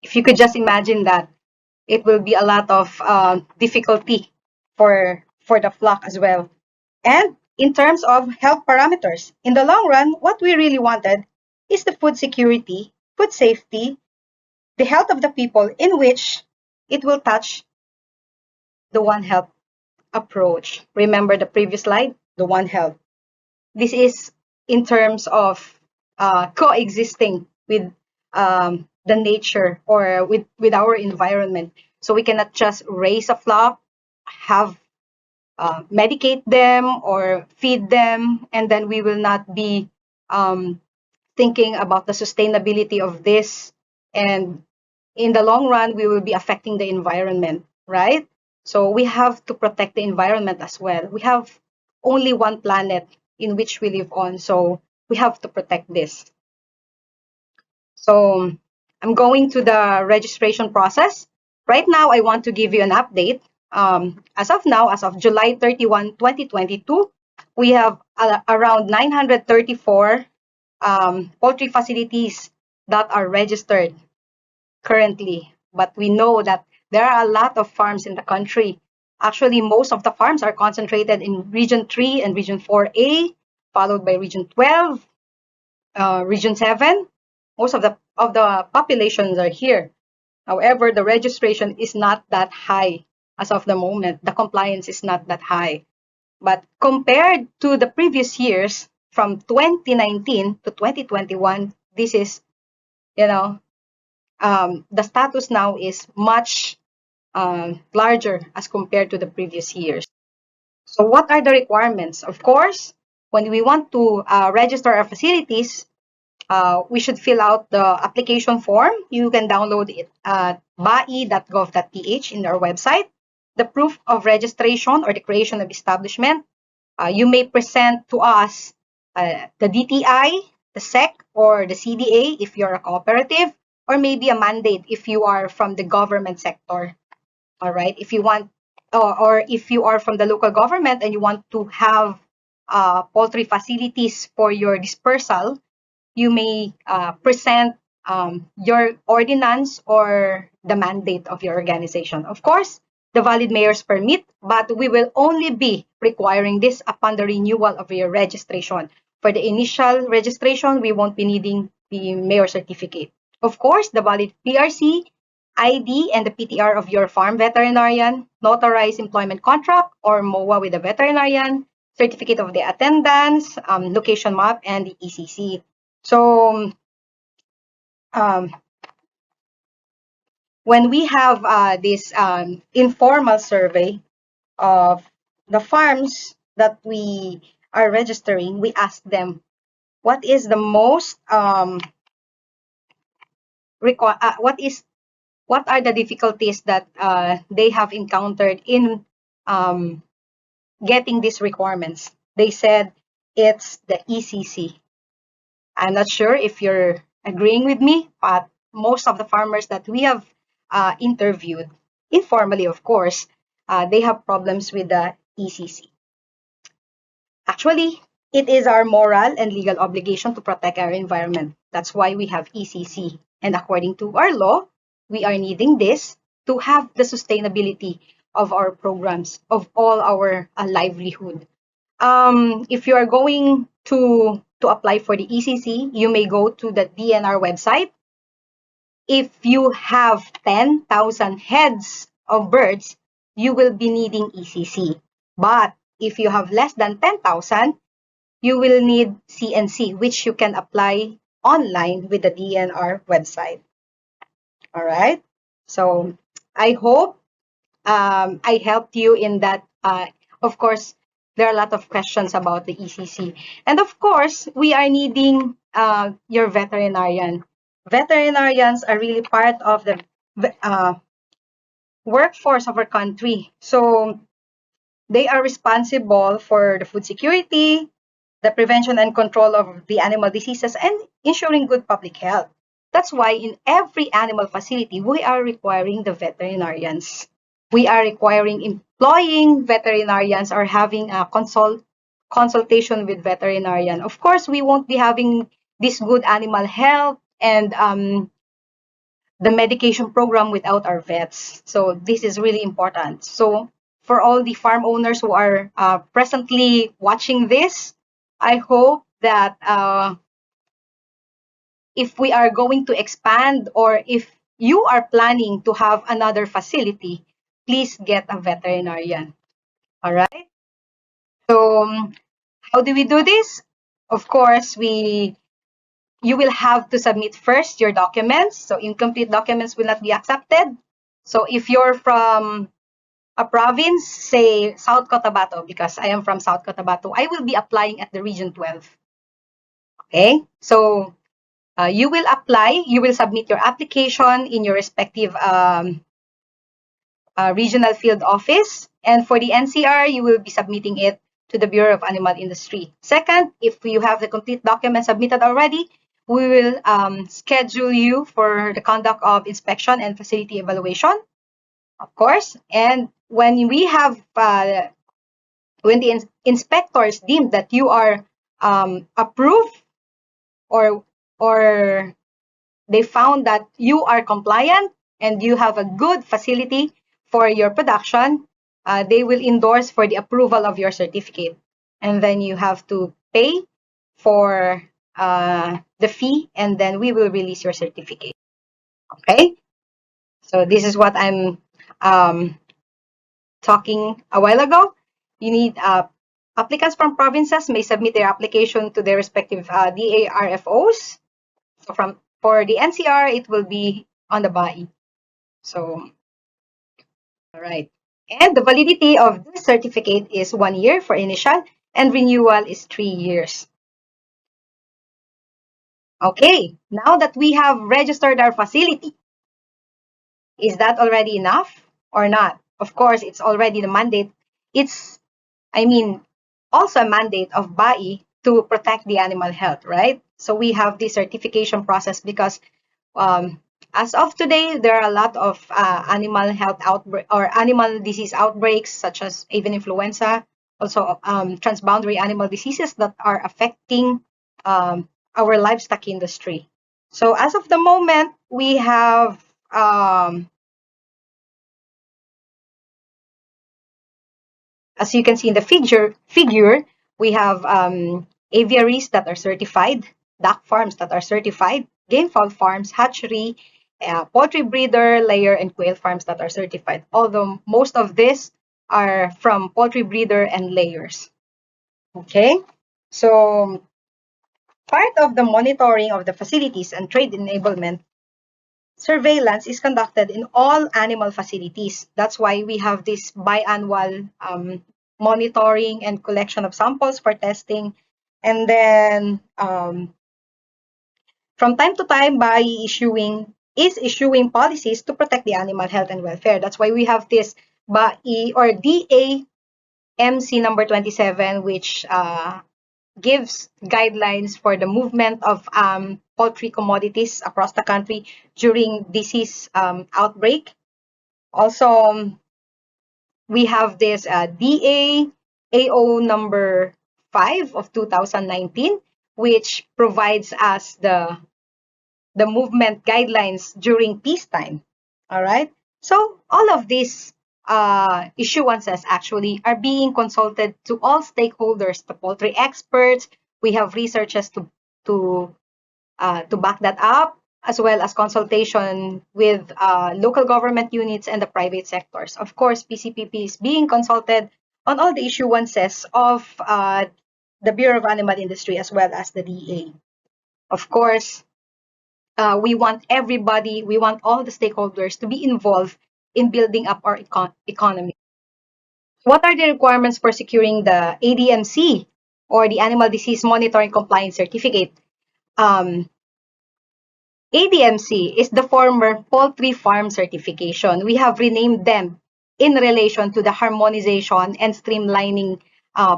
If you could just imagine that, it will be a lot of difficulty for the flock as well. And in terms of health parameters, in the long run, what we really wanted is the food security, food safety, the health of the people in which it will touch the One Health approach. Remember the previous slide, the One Health. This is in terms of coexisting with the nature or with our environment. So we cannot just raise a flock, have medicate them or feed them, and then we will not be thinking about the sustainability of this. And in the long run, we will be affecting the environment, right? So we have to protect the environment as well. We have only one planet in which we live on, so we have to protect this. So I'm going to the registration process. Right now, I want to give you an update. As of now, as of July 31, 2022, we have around 934 poultry facilities that are registered currently. But we know that there are a lot of farms in the country. Actually, most of the farms are concentrated in Region 3 and Region 4A, followed by Region 12, Region 7. Most of the populations are here. However, the registration is not that high as of the moment. The compliance is not that high. But compared to the previous years, from 2019 to 2021, this is, the status now is much larger as compared to the previous years. So what are the requirements? Of course, when we want to register our facilities, we should fill out the application form. You can download it at BAI.gov.ph in our website. The proof of registration or the creation of establishment. You may present to us the DTI, the SEC, or the CDA if you're a cooperative, or maybe a mandate if you are from the government sector. All right, if you want, or if you are from the local government and you want to have poultry facilities for your dispersal, you may present your ordinance or the mandate of your organization. Of course, the valid mayor's permit, but we will only be requiring this upon the renewal of your registration. For the initial registration, we won't be needing the mayor certificate. Of course, the valid PRC, ID, and the PTR of your farm veterinarian, notarized employment contract or MOA with the veterinarian, certificate of the attendance, location map, and the ECC. So when we have this informal survey of the farms that we are registering, we ask them what is the most what are the difficulties that they have encountered in getting these requirements. They said it's the ECC. I'm not sure if you're agreeing with me, but most of the farmers that we have interviewed, informally of course, they have problems with the ECC. Actually, it is our moral and legal obligation to protect our environment. That's why we have ECC. And according to our law, we are needing this to have the sustainability of our programs, of all our livelihood. If you are going to apply for the ECC, you may go to the DNR website. If you have 10,000 heads of birds, you will be needing ECC. But if you have less than 10,000, you will need CNC, which you can apply online with the DNR website. All right. So I hope I helped you in that. Of course, there are a lot of questions about the ECC. And of course, we are needing your veterinarian. Veterinarians are really part of the workforce of our country. So they are responsible for the food security, the prevention and control of the animal diseases, and ensuring good public health. That's why in every animal facility, we are requiring the veterinarians. We are requiring employing veterinarians or having a consultation with veterinarian. Of course, we won't be having this good animal health and the medication program without our vets. So this is really important. So for all the farm owners who are presently watching this, I hope that if we are going to expand or if you are planning to have another facility, please get a veterinarian. All right. So how do we do this? Of course, you will have to submit first your documents. So incomplete documents will not be accepted. So if you're from a province, say South Cotabato, because I am from South Cotabato, I will be applying at the Region 12. Okay, so you will apply, you will submit your application in your respective regional field office. And for the NCR, you will be submitting it to the Bureau of Animal Industry. Second, if you have the complete documents submitted already, we will schedule you for the conduct of inspection and facility evaluation, of course. And when we have, when the inspectors deem that you are approved or they found that you are compliant and you have a good facility for your production, they will endorse for the approval of your certificate. And then you have to pay for the fee, and then we will release your certificate. Okay? So this is what I'm talking a while ago. You need applicants from provinces may submit their application to their respective DARFOs. So for the NCR, it will be on the BAI. So, all right. And the validity of this certificate is 1 year for initial, and renewal is 3 years. Okay, now that we have registered our facility, is that already enough or not? Of course, it's already the mandate. It's, I mean, also a mandate of BAI to protect the animal health, right? So we have this certification process because as of today, there are a lot of animal health outbreak or animal disease outbreaks, such as avian influenza, also transboundary animal diseases that are affecting our livestock industry. So as of the moment, we have as you can see in the figure, we have aviaries that are certified, duck farms that are certified, game fowl farms, hatchery, poultry breeder, layer, and quail farms that are certified. Although most of these are from poultry breeder and layers. Okay, so part of the monitoring of the facilities and trade enablement surveillance is conducted in all animal facilities. That's why we have this biannual monitoring and collection of samples for testing. And then from time to time, BAI is issuing policies to protect the animal health and welfare. That's why we have this BAI or DAMC number 27, which gives guidelines for the movement of poultry commodities across the country during disease outbreak. Also, we have this DAAO number 5 of 2019, which provides us the movement guidelines during peacetime. All right. So all of these issuances actually are being consulted to all stakeholders, the poultry experts. We have researchers to back that up, as well as consultation with local government units and the private sectors. Of course, PCPP is being consulted on all the issuances of the Bureau of Animal Industry as well as the DA. Of course, we want everybody, we want all the stakeholders to be involved in building up our economy. What are the requirements for securing the ADMC or the Animal Disease Monitoring Compliance Certificate? ADMC is the former Poultry Farm Certification. We have renamed them in relation to the harmonization and streamlining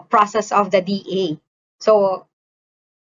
process of the DA. So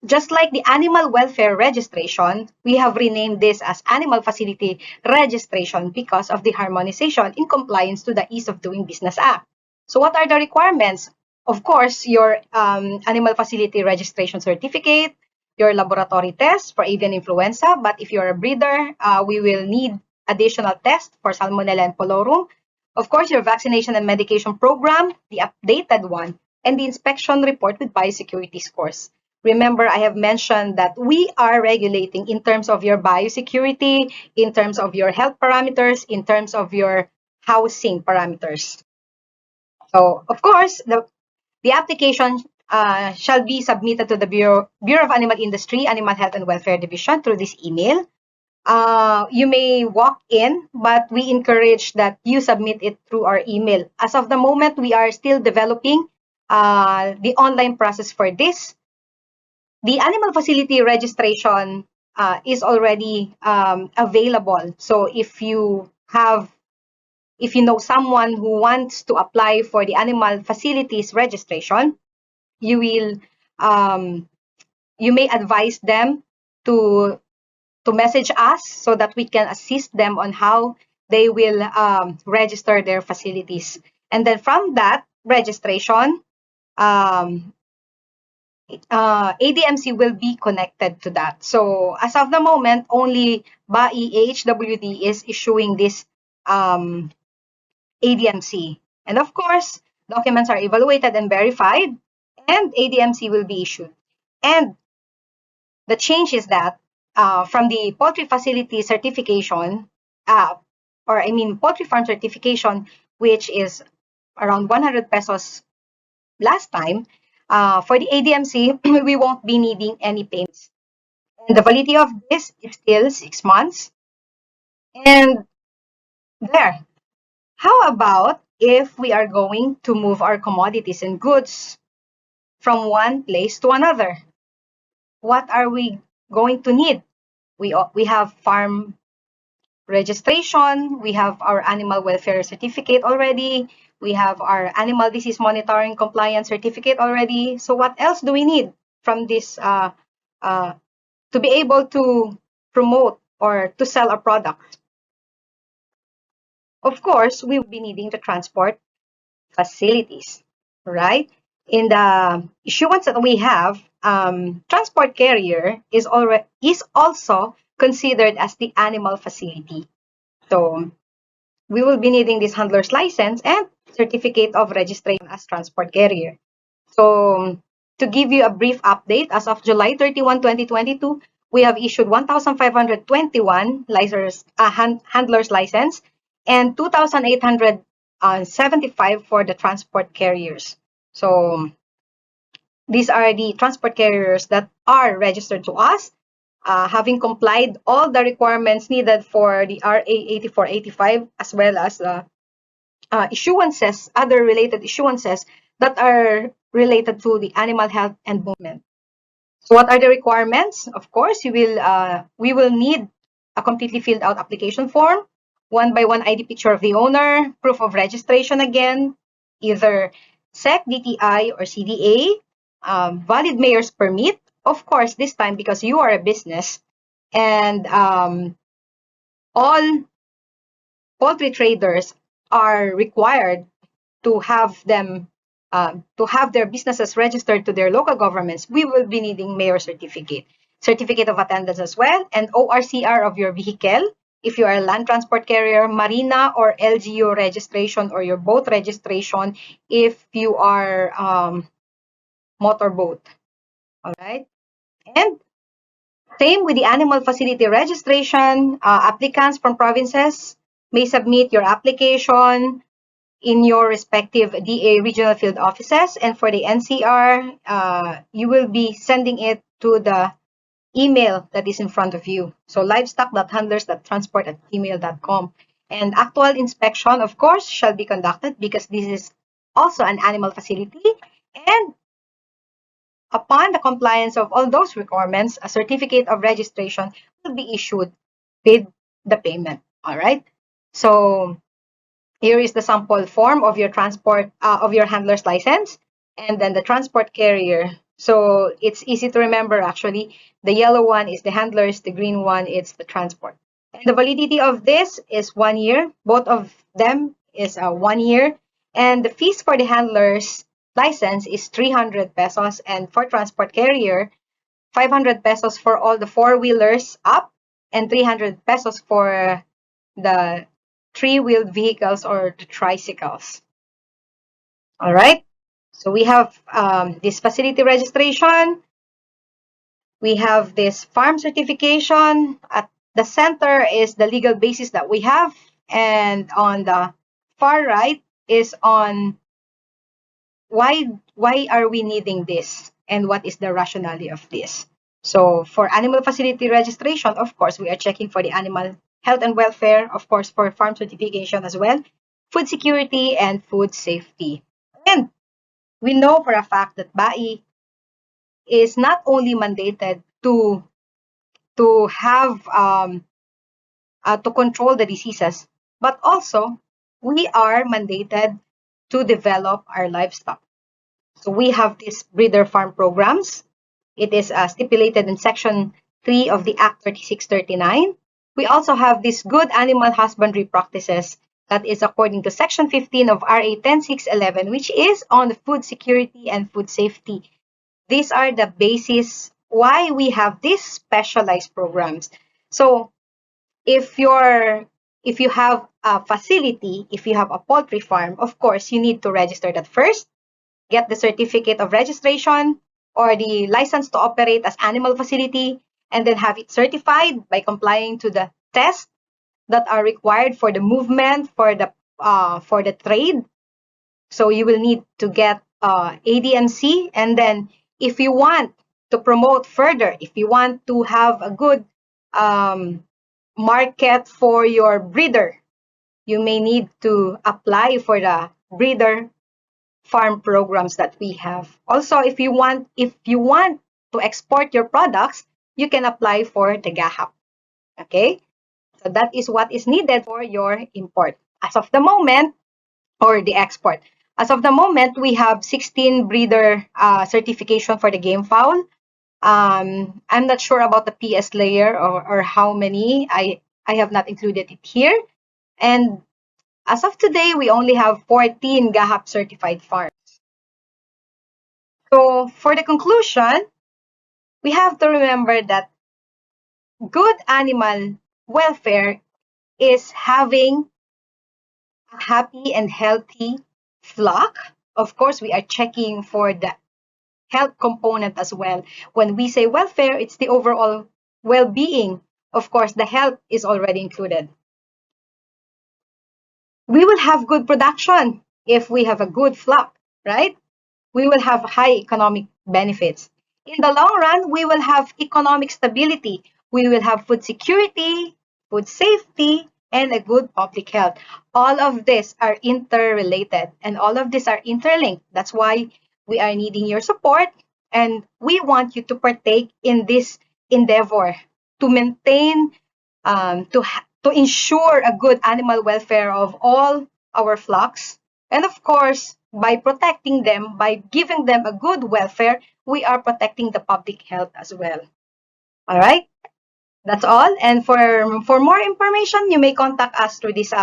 just like the Animal Welfare Registration, we have renamed this as Animal Facility Registration because of the harmonization in compliance to the Ease of Doing Business Act. So what are the requirements? Of course, your Animal Facility Registration Certificate, your laboratory test for avian influenza, but if you're a breeder, we will need additional tests for Salmonella and Polorum. Of course, your vaccination and medication program, the updated one, and the inspection report with biosecurity scores. Remember, I have mentioned that we are regulating in terms of your biosecurity, in terms of your health parameters, in terms of your housing parameters. So, of course, the application shall be submitted to the Bureau of Animal Industry, Animal Health and Welfare Division through this email. You may walk in, but we encourage that you submit it through our email. As of the moment, we are still developing the online process for this. The animal facility registration is already available. So if you know someone who wants to apply for the animal facilities registration, you will you may advise them to message us so that we can assist them on how they will register their facilities. And then from that registration, ADMC will be connected to that. So as of the moment, only BAI-AHWD is issuing this ADMC. And of course, documents are evaluated and verified, and ADMC will be issued. And the change is that from the poultry facility certification, poultry farm certification, which is around 100 pesos last time, for the ADMC, we won't be needing any payments. And the validity of this is still 6 months. And there. How about if we are going to move our commodities and goods from one place to another? What are we going to need. We have farm registration, we have our animal welfare certificate already, we have our animal disease monitoring compliance certificate already. So what else do we need from this to be able to promote or to sell a product? Of course, we will be needing to transport facilities, right? In the issuance that we have, transport carrier is also considered as the animal facility. So we will be needing this handler's license and certificate of registration as transport carrier. So to give you a brief update, as of July 31, 2022, we have issued 1,521 handler's license and 2,875 for the transport carriers. So these are the transport carriers that are registered to us, having complied all the requirements needed for the RA 8485, as well as the issuances, other related issuances that are related to the animal health and movement. So what are the requirements? Of course, we will need a completely filled out application form, 1-by-1 ID picture of the owner, proof of registration again, either SEC, DTI, or CDA, valid mayor's permit, of course, this time because you are a business, and all poultry traders are required to have them to have their businesses registered to their local governments. We will be needing mayor certificate, certificate of attendance as well, and ORCR of your vehicle. If you are a land transport carrier, marina or LGU registration, or your boat registration if you are motorboat. All right, and same with the animal facility registration. Applicants from provinces may submit your application in your respective DA regional field offices, and for the NCR, you will be sending it to the email that is in front of you. So livestock.handlers.transport@gmail.com. And actual inspection, of course, shall be conducted because this is also an animal facility. And upon the compliance of all those requirements, a certificate of registration will be issued with the payment. All right. So here is the sample form of your transport of your handler's license, and then the transport carrier. So it's easy to remember actually. The yellow one is the handlers, the green one is the transport. And the validity of this is 1 year. Both of them is 1 year. And the fees for the handler's license is 300 pesos, and for transport carrier, 500 pesos for all the four-wheelers up, and 300 pesos for the three-wheeled vehicles or the tricycles. All right. So we have this facility registration. We have this farm certification. At the center is the legal basis that we have. And on the far right is on why are we needing this and what is the rationale of this. So for animal facility registration, of course, we are checking for the animal health and welfare, of course, for farm certification as well, food security and food safety. And we know for a fact that BAI is not only mandated to have to control the diseases, but also we are mandated to develop our livestock. So we have these breeder farm programs. It is stipulated in Section 3 of the Act 3639. We also have these good animal husbandry practices that is according to Section 15 of RA 10611, which is on food security and food safety. These are the basis why we have these specialized programs. So if you have a facility, if you have a poultry farm, of course, you need to register that first, get the certificate of registration or the license to operate as animal facility, and then have it certified by complying to the tests that are required for the movement, for the trade. So you will need to get ADMC, and then if you want to promote further, if you want to have a good market for your breeder, you may need to apply for the breeder farm programs that we have. Also, if you want to export your products, you can apply for the GAHAP. Okay? So that is what is needed for your import. As of the moment, or the export. As of the moment, we have 16 breeder certification for the game fowl. I'm not sure about the PS layer or how many. I have not included it here. And as of today, we only have 14 GAHAP certified farms. So for the conclusion, we have to remember that good animal welfare is having a happy and healthy flock. Of course, we are checking for the health component as well. When we say welfare, it's the overall well-being. Of course, the health is already included. We will have good production if we have a good flock, right? We will have high economic benefits. In the long run, we will have economic stability. We will have food security, food safety, and a good public health. All of these are interrelated and all of these are interlinked. That's why we are needing your support and we want you to partake in this endeavor to maintain, to ensure a good animal welfare of all our flocks. And of course, by protecting them, by giving them a good welfare, we are protecting the public health as well. All right? That's all. And for more information, you may contact us through these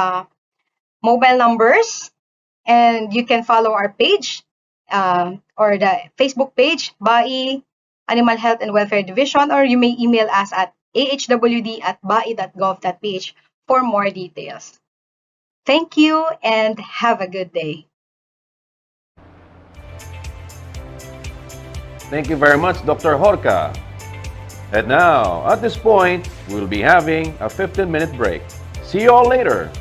mobile numbers. And you can follow our page or the Facebook page, BAI Animal Health and Welfare Division, or you may email us at ahwd@bai.gov.ph for more details. Thank you and have a good day. Thank you very much, Dr. Jorca. And now, at this point, we'll be having a 15-minute break. See you all later.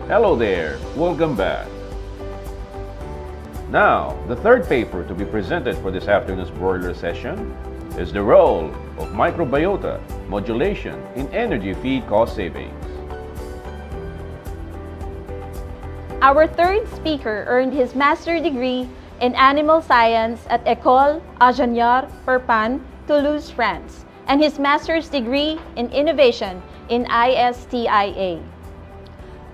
Hello there, welcome back. Now, the third paper to be presented for this afternoon's broiler session is the role of microbiota modulation in energy feed cost savings. Our third speaker earned his master's degree in animal science at École Ingénieur Perpan, Toulouse, France, and his master's degree in innovation in ISTIA.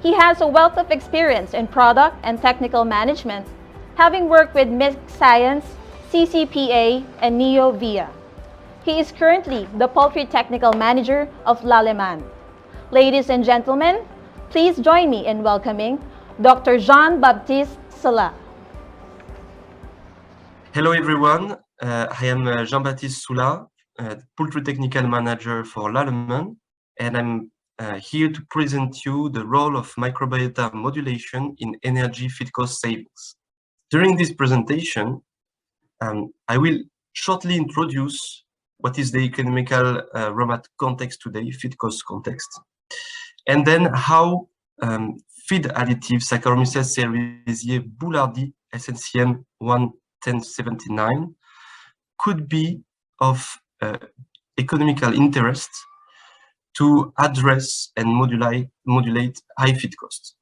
He has a wealth of experience in product and technical management, having worked with Mixed Science, CCPA, and NeoVia. He is currently the Poultry Technical Manager of Lallemand. Ladies and gentlemen, please join me in welcoming Dr. Jean-Baptiste Soula. Hello everyone, I am Jean-Baptiste Soula, Poultry Technical Manager for Lallemand, and I'm here to present you the role of microbiota modulation in energy feed cost savings. During this presentation, I will shortly introduce what is the economical raw mat context today, feed cost context, and then how feed additive Saccharomyces cerevisiae boulardii SNCM 1079 could be of economical interest to address and modulate high feed costs.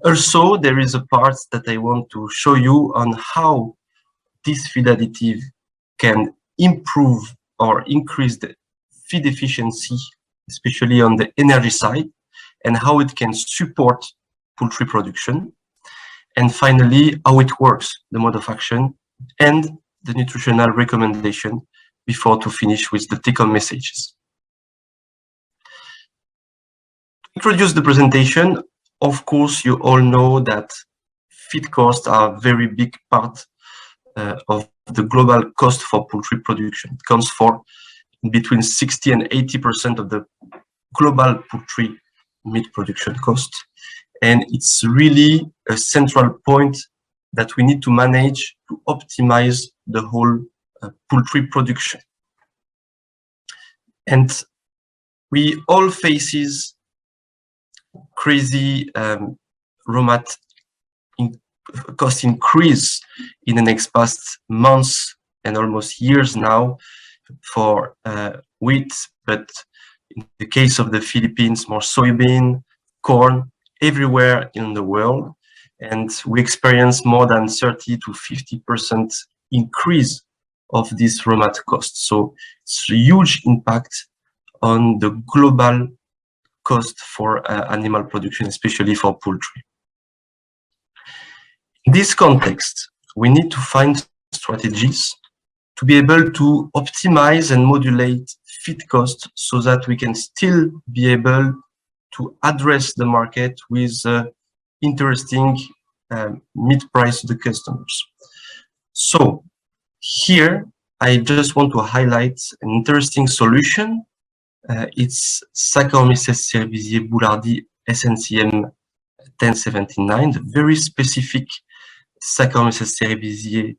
Also, there is a part that I want to show you on how this feed additive can improve or increase the feed efficiency, especially on the energy side, and how it can support poultry production. And finally, how it works, the mode of action, and the nutritional recommendation before to finish with the take-home messages. To introduce the presentation, of course, you all know that feed costs are a very big part of the global cost for poultry production. It counts for between 60 and 80% of the global poultry meat production cost. And it's really a central point that we need to manage to optimize the whole poultry production. And we all faces crazy raw mat cost increase in the next past months and almost years now for wheat, but in the case of the Philippines, more soybean, corn, everywhere in the world. And we experience more than 30 to 50% increase of this raw mat cost. So it's a huge impact on the global cost for animal production, especially for poultry. In this context, we need to find strategies to be able to optimize and modulate feed costs so that we can still be able to address the market with interesting meat price to the customers. So here, I just want to highlight an interesting solution. It's Saccharomyces cerevisiae boulardii SNCM 1079, the very specific Saccharomyces cerevisiae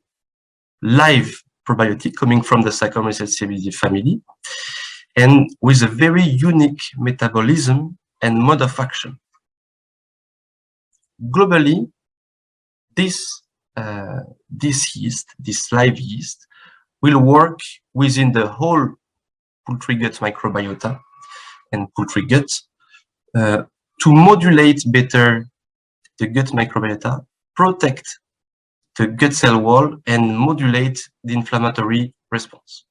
live probiotic coming from the Saccharomyces cerevisiae family, and with a very unique metabolism and mode of action. Globally, this yeast, this live yeast, will work within the whole poultry gut microbiota and poultry gut to modulate better the gut microbiota, protect the gut cell wall, and modulate the inflammatory response.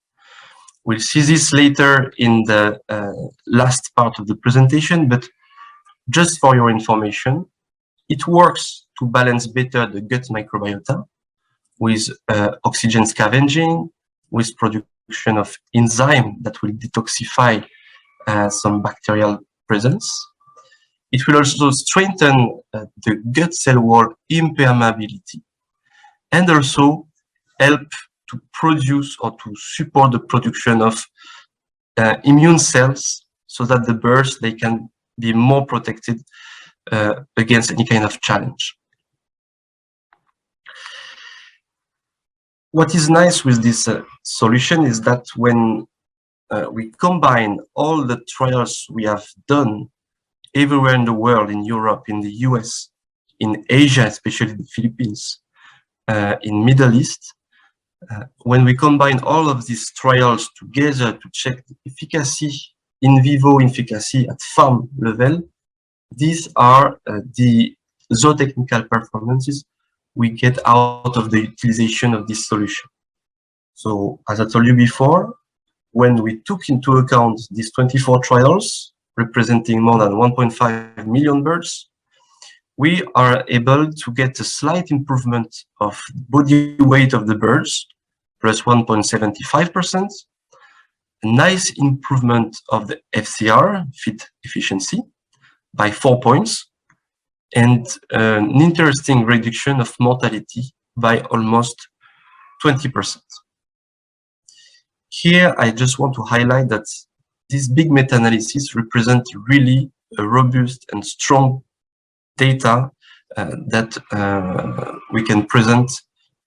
We'll see this later in the last part of the presentation, but just for your information, it works to balance better the gut microbiota with oxygen scavenging, with production of enzyme that will detoxify some bacterial presence. It will also strengthen the gut cell wall impermeability, and also help to produce or to support the production of immune cells so that the birds, they can be more protected against any kind of challenge. What is nice with this solution is that when we combine all the trials we have done everywhere in the world, in Europe, in the US, in Asia, especially the Philippines, in Middle East. When we combine all of these trials together to check the efficacy, in vivo efficacy at farm level, these are the zootechnical performances we get out of the utilization of this solution. So, as I told you before, when we took into account these 24 trials, representing more than 1.5 million birds, we are able to get a slight improvement of body weight of the birds, plus 1.75%, a nice improvement of the FCR, feed efficiency, by 4 points, and an interesting reduction of mortality by almost 20%. Here, I just want to highlight that this big meta-analysis represents really a robust and strong data that we can present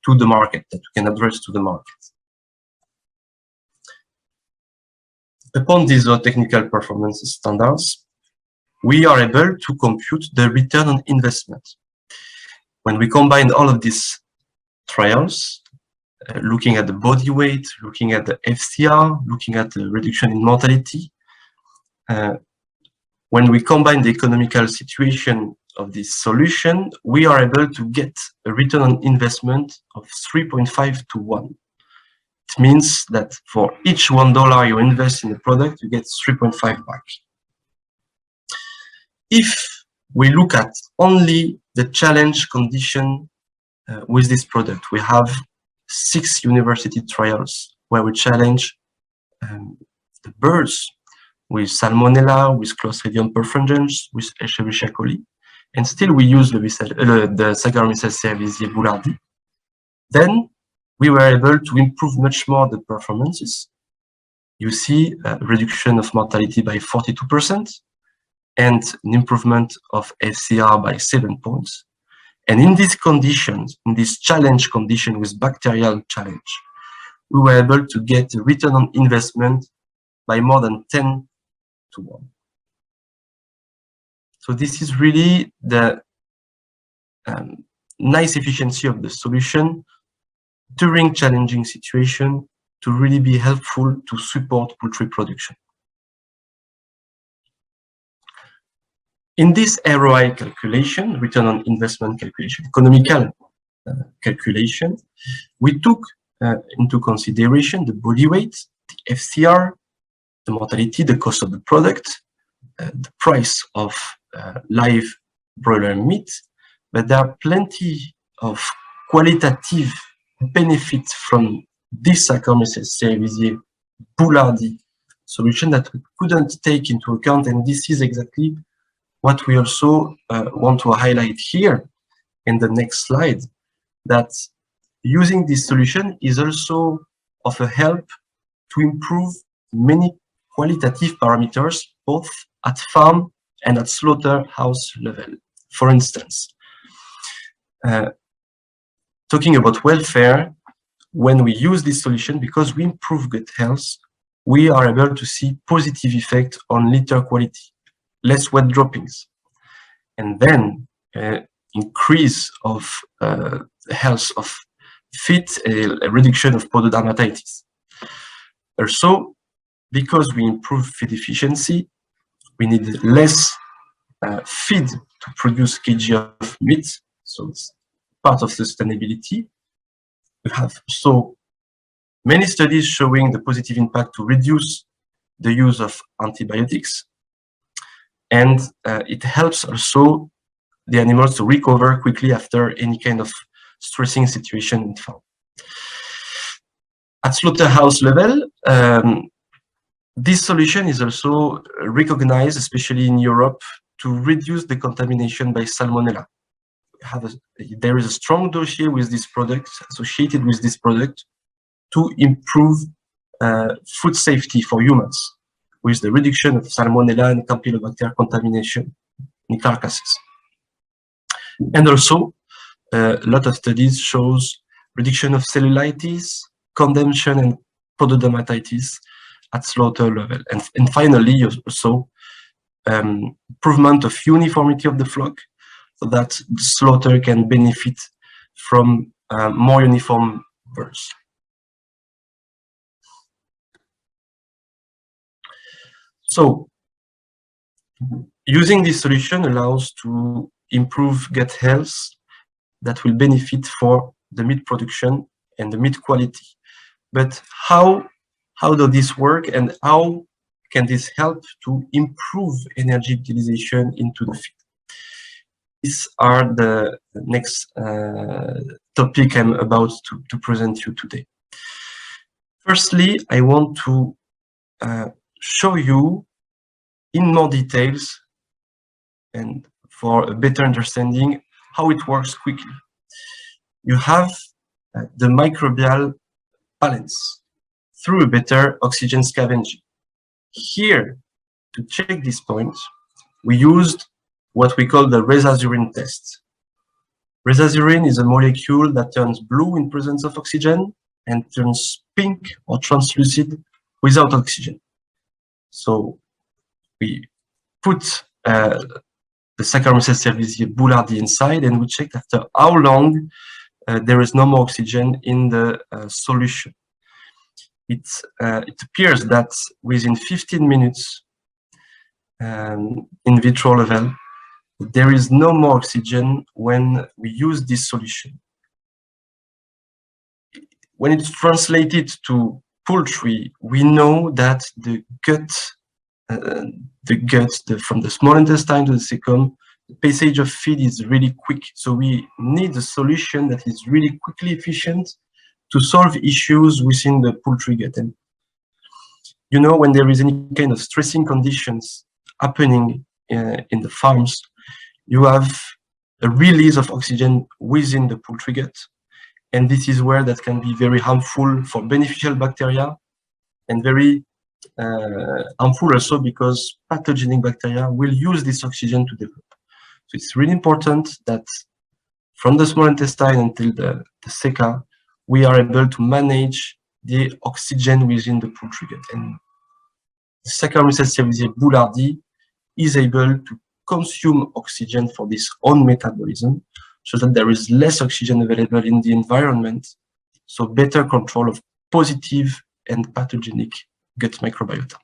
to the market, that we can address to the market. Upon these technical performance standards, we are able to compute the return on investment. When we combine all of these trials, looking at the body weight, looking at the FCR, looking at the reduction in mortality, when we combine the economical situation of this solution, we are able to get a return on investment of 3.5 to 1. It means that for each $1 you invest in the product, you get 3.5 back. If we look at only the challenge condition with this product, we have 6 university trials where we challenge the birds with Salmonella, with Clostridium perfringens, with Escherichia coli, and still we use the Saccharomyces cerevisiae boulardii. Then we were able to improve much more the performances. You see a reduction of mortality by 42% and an improvement of FCR by 7 points. And in these conditions, in this challenge condition with bacterial challenge, we were able to get a return on investment by more than 10 to 1. So this is really the nice efficiency of the solution during challenging situation to really be helpful to support poultry production. In this ROI calculation, return on investment calculation, economical calculation, we took into consideration the body weight, the FCR, the mortality, the cost of the product, the price of live broiler meat, but there are plenty of qualitative benefits from this Saccharomyces cerevisiae boulardii solution that we couldn't take into account, and this is exactly what we also want to highlight here in the next slide, that using this solution is also of a help to improve many qualitative parameters, both at farm and at slaughterhouse level. For instance, talking about welfare, when we use this solution, because we improve gut health, we are able to see positive effect on litter quality, less wet droppings, and then increase of health of feet, a reduction of pododermatitis. Also, because we improve feed efficiency, we need less feed to produce kg of meat, so it's part of sustainability. We have so many studies showing the positive impact to reduce the use of antibiotics, and it helps also the animals to recover quickly after any kind of stressing situation in farm. At slaughterhouse level, this solution is also recognized, especially in Europe, to reduce the contamination by Salmonella. There is a strong dossier with this product, associated with this product, to improve food safety for humans, with the reduction of Salmonella and Campylobacter contamination in carcasses. And also, a lot of studies shows reduction of cellulitis, condemnation, and pododermatitis at slaughter level. And finally, also improvement of uniformity of the flock, so that the slaughter can benefit from more uniform birds. So, using this solution allows to improve gut health that will benefit for the meat production and the meat quality. But how does this work, and how can this help to improve energy utilization into the feed? These are the next topic I'm about to present you today. Firstly, I want to show you in more details, and for a better understanding, how it works quickly. You have the microbial balance through a better oxygen scavenging. Here, to check this point, we used what we call the resazurin test. Resazurin is a molecule that turns blue in presence of oxygen and turns pink or translucid without oxygen. So we put the Saccharomyces cerevisiae boulardii inside, and we checked after how long there is no more oxygen in the solution. It appears that within 15 minutes in vitro level, there is no more oxygen when we use this solution. When it's translated to poultry, we know that the gut from the small intestine to the cecum, the passage of feed is really quick. So we need a solution that is really quickly efficient to solve issues within the poultry gut. And you know, when there is any kind of stressing conditions happening in the farms, you have a release of oxygen within the poultry gut. And this is where that can be very harmful for beneficial bacteria, and very harmful also because pathogenic bacteria will use this oxygen to develop. So it's really important that from the small intestine until the ceca, we are able to manage the oxygen within the poultry gut. And the Saccharomyces cerevisiae boulardii is able to consume oxygen for this own metabolism, so that there is less oxygen available in the environment, so better control of positive and pathogenic gut microbiota.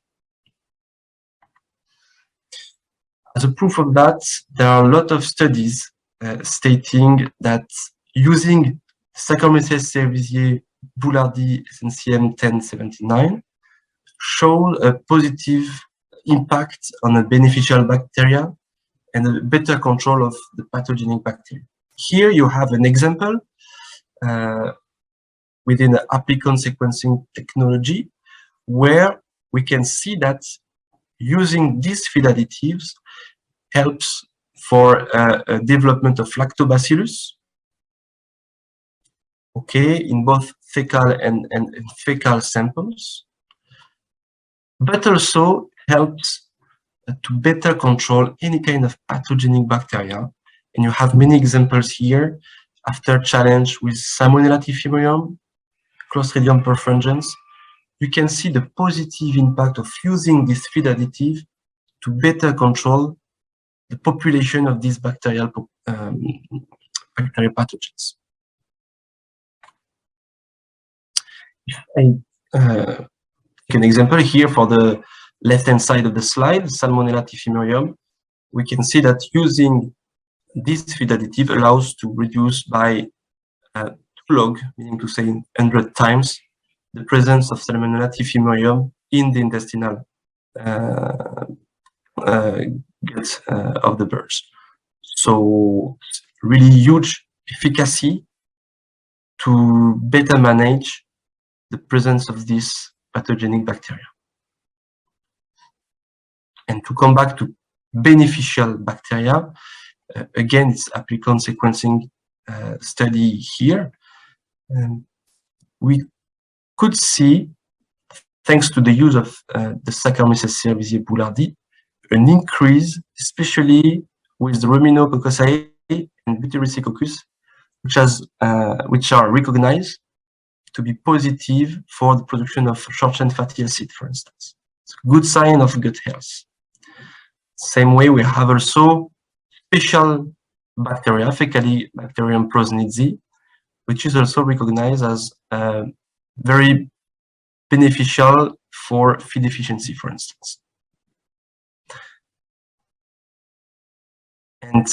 As a proof of that, there are a lot of studies stating that using Saccharomyces cerevisiae boulardii SNCM 1079 show a positive impact on the beneficial bacteria and a better control of the pathogenic bacteria. Here you have an example within the applicant sequencing technology, where we can see that using these feed additives helps for development of lactobacillus, okay, in both fecal and fecal samples, but also helps to better control any kind of pathogenic bacteria. And you have many examples here after challenge with Salmonella typhimurium, Clostridium perfringens. You can see the positive impact of using this feed additive to better control the population of these bacterial pathogens. If I take an example here for the left-hand side of the slide, Salmonella typhimurium, we can see that using this feed additive allows to reduce by 2 log, meaning to say 100 times, the presence of Salmonella typhimurium in the intestinal gut of the birds. So really huge efficacy to better manage the presence of this pathogenic bacteria. And to come back to beneficial bacteria, again, it's applicant sequencing study here. We could see, thanks to the use of the Saccharomyces cerevisiae boulardii, an increase, especially with the Ruminococci and Butyricicoccus, which are recognized to be positive for the production of short-chain fatty acid, for instance. It's a good sign of gut health. Same way, we have also special bacteria, Faecalibacterium prosnitzi, which is also recognized as very beneficial for feed efficiency, for instance. And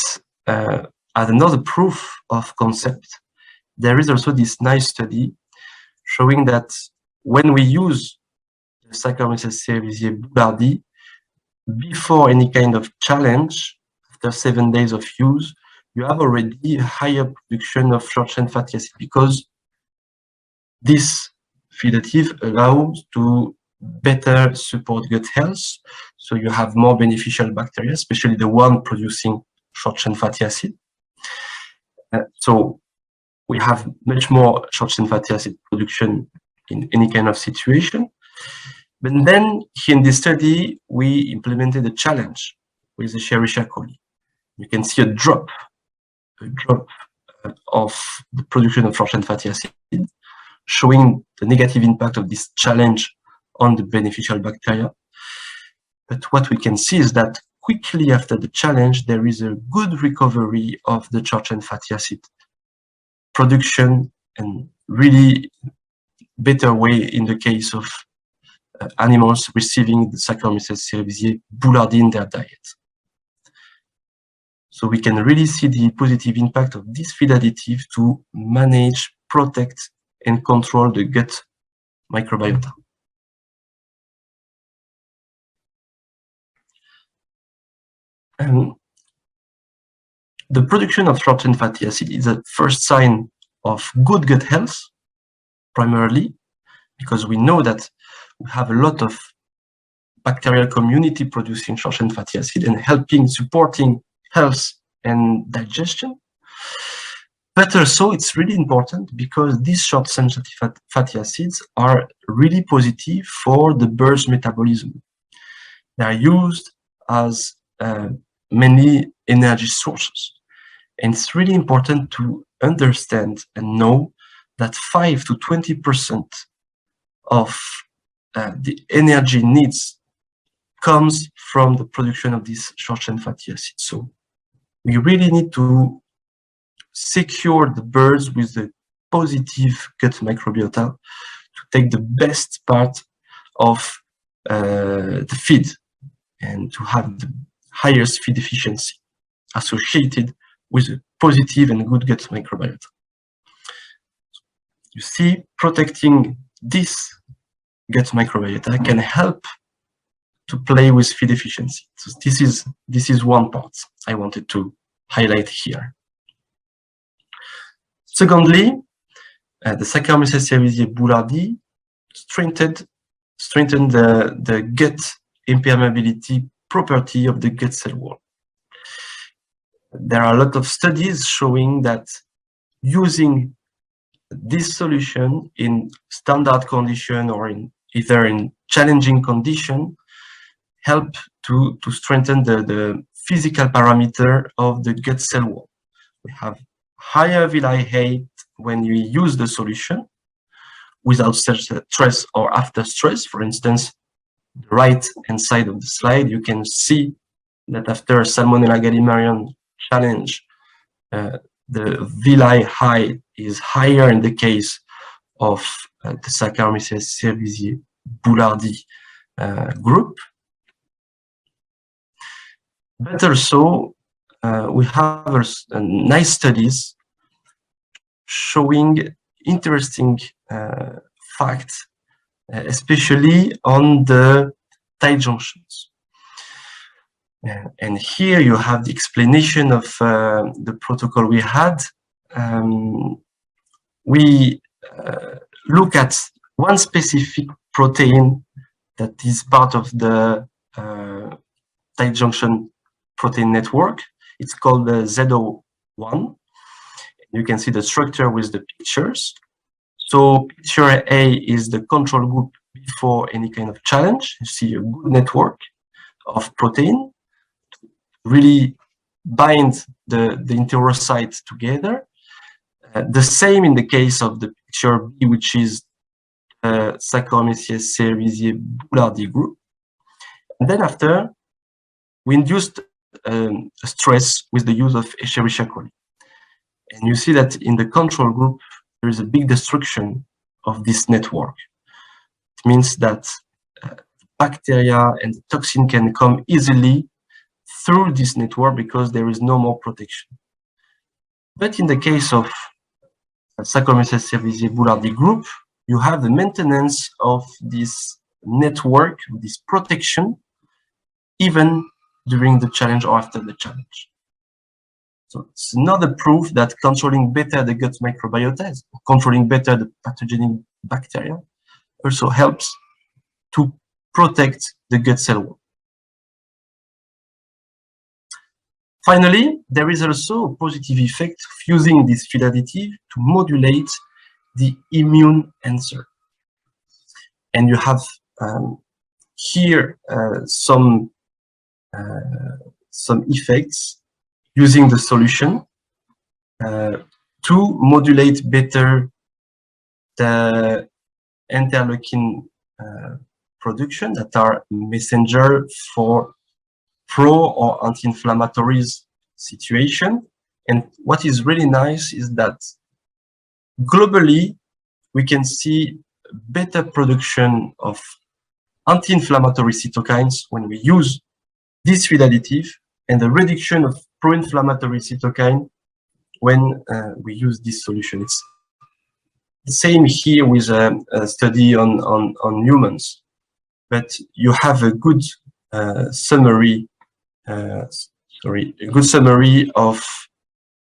as another proof of concept, there is also this nice study showing that when we use the Saccharomyces cerevisiae boulardii before any kind of challenge, after 7 days of use, you have already a higher production of short-chain fatty acid, because this feed additive allows to better support gut health. So you have more beneficial bacteria, especially the one producing short-chain fatty acid. So we have much more short-chain fatty acid production in any kind of situation. But then here in this study, we implemented a challenge with the Escherichia coli. You can see a drop of the production of short-chain fatty acid, showing the negative impact of this challenge on the beneficial bacteria. But what we can see is that quickly after the challenge, there is a good recovery of the short-chain fatty acid production, and really better way in the case of animals receiving the Saccharomyces cerevisiae boulardii in their diet. So we can really see the positive impact of this feed additive to manage, protect, and control the gut microbiota. The production of short-chain fatty acid is a first sign of good gut health, primarily, because we know that we have a lot of bacterial community producing short-chain fatty acid and supporting health and digestion. But also it's really important because these short-chain fatty acids are really positive for the bird's metabolism. They are used as many energy sources. And it's really important to understand and know that 5 to 20% of the energy needs comes from the production of these short-chain fatty acids. So we really need to secure the birds with the positive gut microbiota to take the best part of the feed and to have the highest feed efficiency associated with a positive and good gut microbiota. You see, protecting this gut microbiota can help to play with feed efficiency. So this is one part I wanted to highlight here. Secondly, the Saccharomyces cerevisiae boulardii strengthened the gut impermeability property of the gut cell wall. There are a lot of studies showing that using this solution in standard condition or either in challenging condition help to strengthen the physical parameter of the gut cell wall. We have higher villi height when you use the solution without stress or after stress. For instance, the right hand side of the slide, you can see that after a Salmonella gallimimus challenge, the villi height is higher in the case of the Saccharomyces cerevisiae boulardii group. But also, we have nice studies showing interesting facts, especially on the tight junctions. And here you have the explanation of the protocol we had. We look at one specific protein that is part of the tight junction protein network. It's called the ZO1. You can see the structure with the pictures. So picture A is the control group before any kind of challenge. You see a good network of protein to really bind the enterocytes together. The same in the case of the picture B, which is Saccharomyces cerevisiae boulardii group. And then after, we induced stress with the use of Escherichia coli. And you see that in the control group, there is a big destruction of this network. It means that bacteria and the toxin can come easily through this network because there is no more protection. But in the case of Saccharomyces cerevisiae boulardii group, you have the maintenance of this network, this protection, even during the challenge or after the challenge. So it's another proof that controlling better the gut microbiota, controlling better the pathogenic bacteria, also helps to protect the gut cell wall. Finally, there is also a positive effect of using this feed additive to modulate the immune answer. And you have here some effects using the solution to modulate better the interleukin production that are messenger for pro or anti-inflammatories situation. And what is really nice is that globally we can see better production of anti-inflammatory cytokines when we use this feed additive, and the reduction of pro-inflammatory cytokine when we use this solution. It's the same here with a study on humans, but you have a good summary of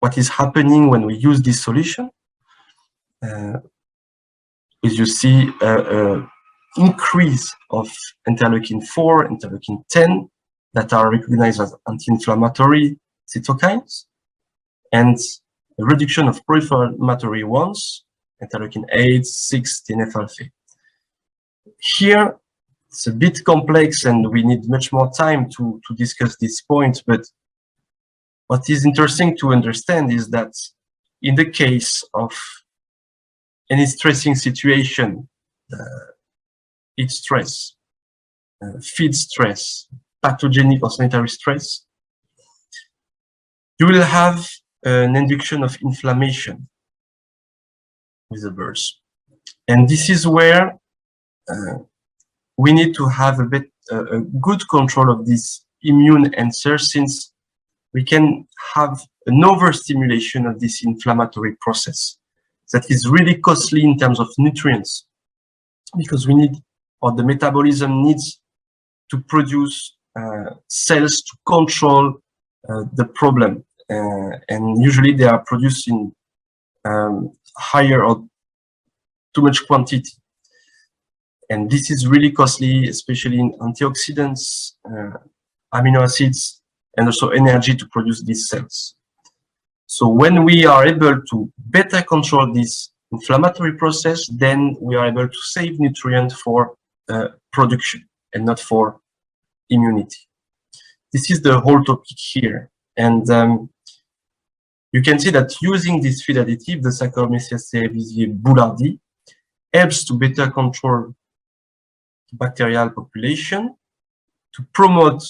what is happening when we use this solution. As you see, increase of interleukin 4, interleukin 10 that are recognized as anti-inflammatory cytokines, and a reduction of pro-inflammatory ones, interleukin 8, 6, TNF-alpha. Here, it's a bit complex and we need much more time to discuss this point, but what is interesting to understand is that in the case of any stressing situation, heat stress, feed stress, pathogenic or sanitary stress, you will have an induction of inflammation with the birds. And this is where we need to have a good control of this immune answer, since we can have an overstimulation of this inflammatory process that is really costly in terms of nutrients, because we need, or the metabolism needs to produce cells to control the problem, and usually they are produced in higher or too much quantity, and this is really costly, especially in antioxidants, amino acids, and also energy to produce these cells. So when we are able to better control this inflammatory process, then we are able to save nutrient for production and not for immunity. This is the whole topic here. And you can see that using this feed additive, the Saccharomyces cerevisiae boulardii, helps to better control bacterial population, to promote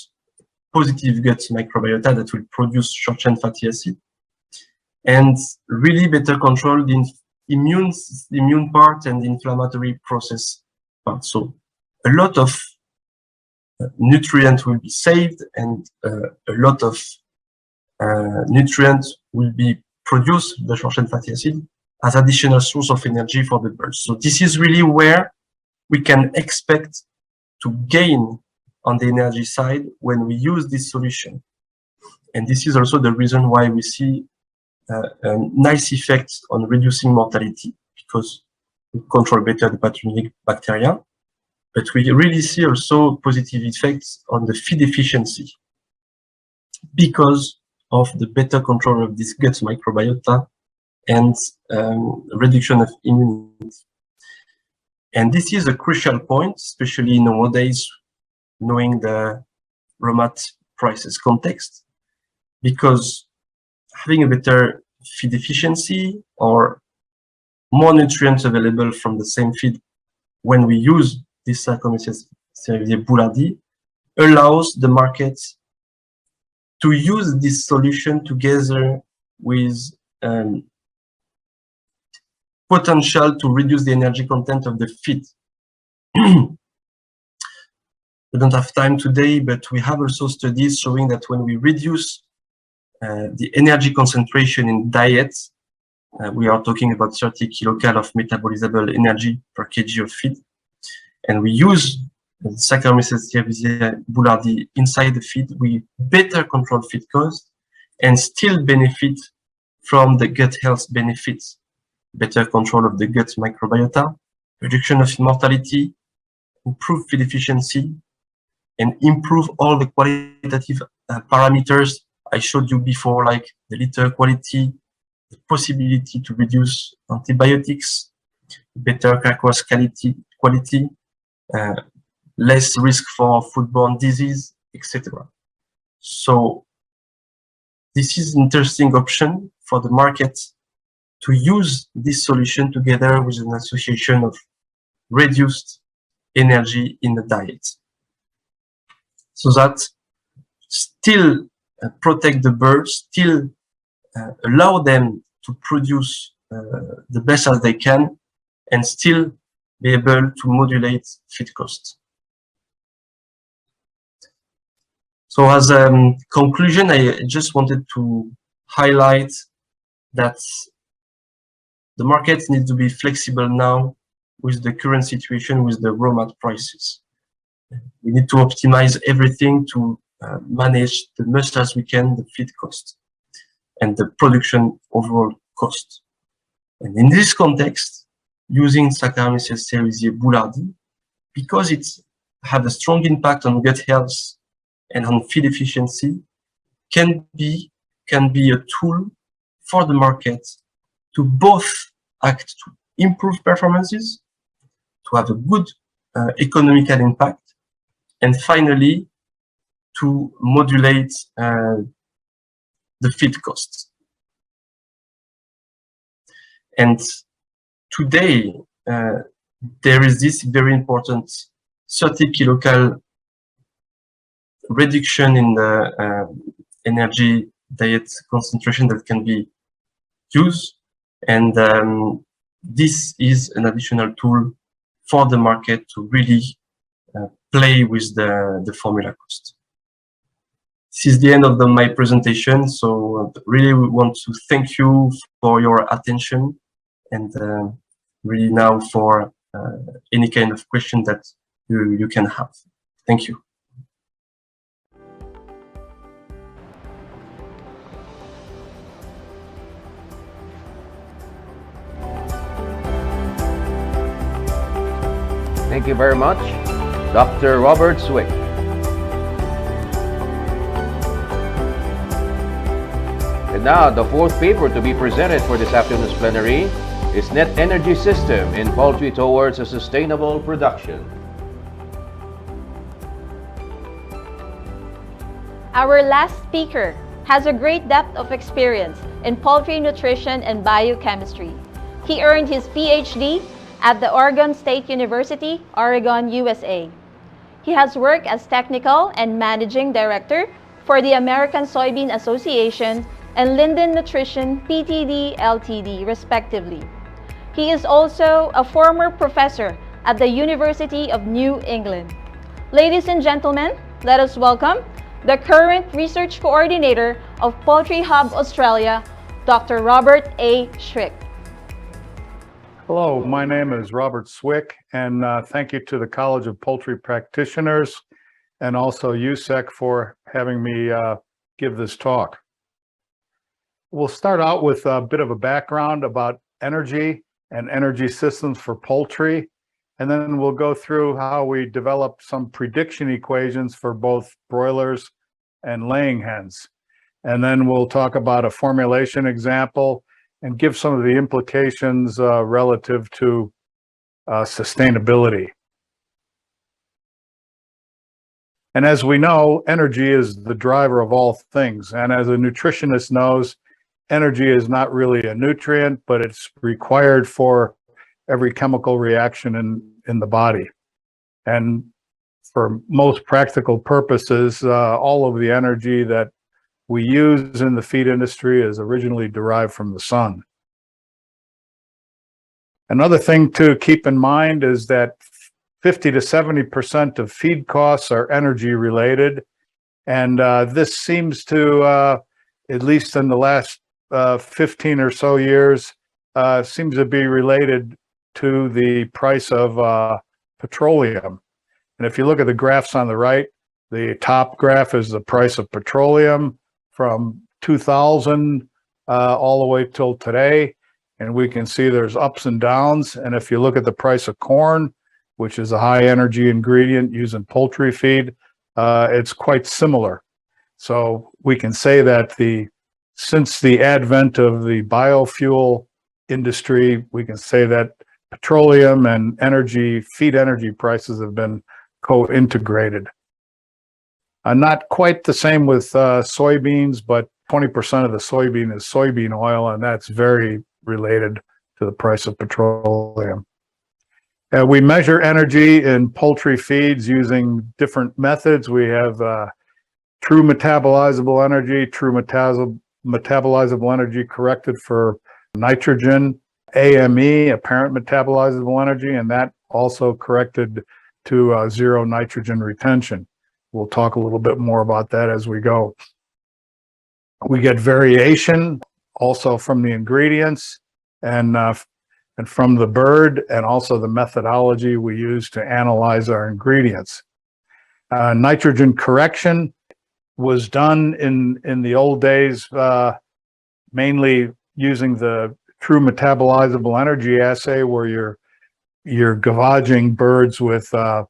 positive gut microbiota that will produce short-chain fatty acid, and really better control the immune part and the inflammatory process part. So a lot of nutrients will be saved, and a lot of nutrients will be produced, the short-chain fatty acid, as additional source of energy for the birds. So this is really where we can expect to gain on the energy side when we use this solution. And this is also the reason why we see a nice effect on reducing mortality, because we control better the pathogenic bacteria. But we really see also positive effects on the feed efficiency because of the better control of this gut microbiota and reduction of immunity. And this is a crucial point, especially nowadays, knowing the raw mat prices context, because having a better feed efficiency or more nutrients available from the same feed when we use this Saccharomyces cerevisiae boulardii allows the market to use this solution together with potential to reduce the energy content of the feed. We don't have time today, but we have also studies showing that when we reduce the energy concentration in diets, we are talking about 30 kilocalories of metabolizable energy per kg of feed, and we use Saccharomyces cerevisiae boulardii inside the feed, we better control feed cost and still benefit from the gut health benefits, better control of the gut microbiota, reduction of mortality, improve feed efficiency, and improve all the qualitative parameters I showed you before, like the litter quality, the possibility to reduce antibiotics, better carcass quality, less risk for foodborne disease, etc. So this is an interesting option for the market to use this solution together with an association of reduced energy in the diet, so that still protect the birds, still allow them to produce the best as they can, and still be able to modulate feed costs. So as a conclusion, I just wanted to highlight that the market needs to be flexible now with the current situation with the raw mat prices. We need to optimize everything to manage the most as we can the feed cost and the production overall cost. And in this context, using Saccharomyces cerevisiae boulardii, because it has a strong impact on gut health and on feed efficiency, can be a tool for the market to both act to improve performances, to have a good economical impact, and finally, to modulate the feed costs. And today, there is this very important 30 kilocal reduction in the energy diet concentration that can be used. And this is an additional tool for the market to really play with the formula cost. This is the end of my presentation. So really we want to thank you for your attention, and really now for any kind of question that you can have. Thank you. Thank you very much, Dr. Robert Swick. And now, the fourth paper to be presented for this afternoon's plenary is Net Energy System in Poultry Towards a Sustainable Production. Our last speaker has a great depth of experience in poultry nutrition and biochemistry. He earned his PhD at the Oregon State University, Oregon, USA. He has worked as technical and managing director for the American Soybean Association and Linden Nutrition Pty Ltd, respectively. He is also a former professor at the University of New England. Ladies and gentlemen, let us welcome the current research coordinator of Poultry Hub Australia, Dr. Robert A. Swick. Hello, my name is Robert Swick, and thank you to the College of Poultry Practitioners and also USSEC for having me give this talk. We'll start out with a bit of a background about energy and energy systems for poultry, and then we'll go through how we develop some prediction equations for both broilers and laying hens. And then we'll talk about a formulation example and give some of the implications relative to sustainability. And as we know, energy is the driver of all things. And as a nutritionist knows, energy is not really a nutrient, but it's required for every chemical reaction in the body. And for most practical purposes, all of the energy that we use in the feed industry is originally derived from the sun. Another thing to keep in mind is that 50 to 70% of feed costs are energy related. And this seems to, at least in the last 15 or so years, seems to be related to the price of petroleum. And if you look at the graphs on the right, the top graph is the price of petroleum from 2000 all the way till today. And we can see there's ups and downs. And if you look at the price of corn, which is a high energy ingredient used in poultry feed, it's quite similar. So we can say that since the advent of the biofuel industry, we can say that petroleum and feed energy prices have been co-integrated. Not quite the same with soybeans, but 20% of the soybean is soybean oil, and that's very related to the price of petroleum. We measure energy in poultry feeds using different methods. We have true metabolizable energy, true metabolizable energy corrected for nitrogen, AME, apparent metabolizable energy, and that also corrected to zero nitrogen retention. We'll talk a little bit more about that as we go. We get variation also from the ingredients and from the bird, and also the methodology we use to analyze our ingredients. Nitrogen correction was done in the old days, mainly using the true metabolizable energy assay, where you're gavaging birds with a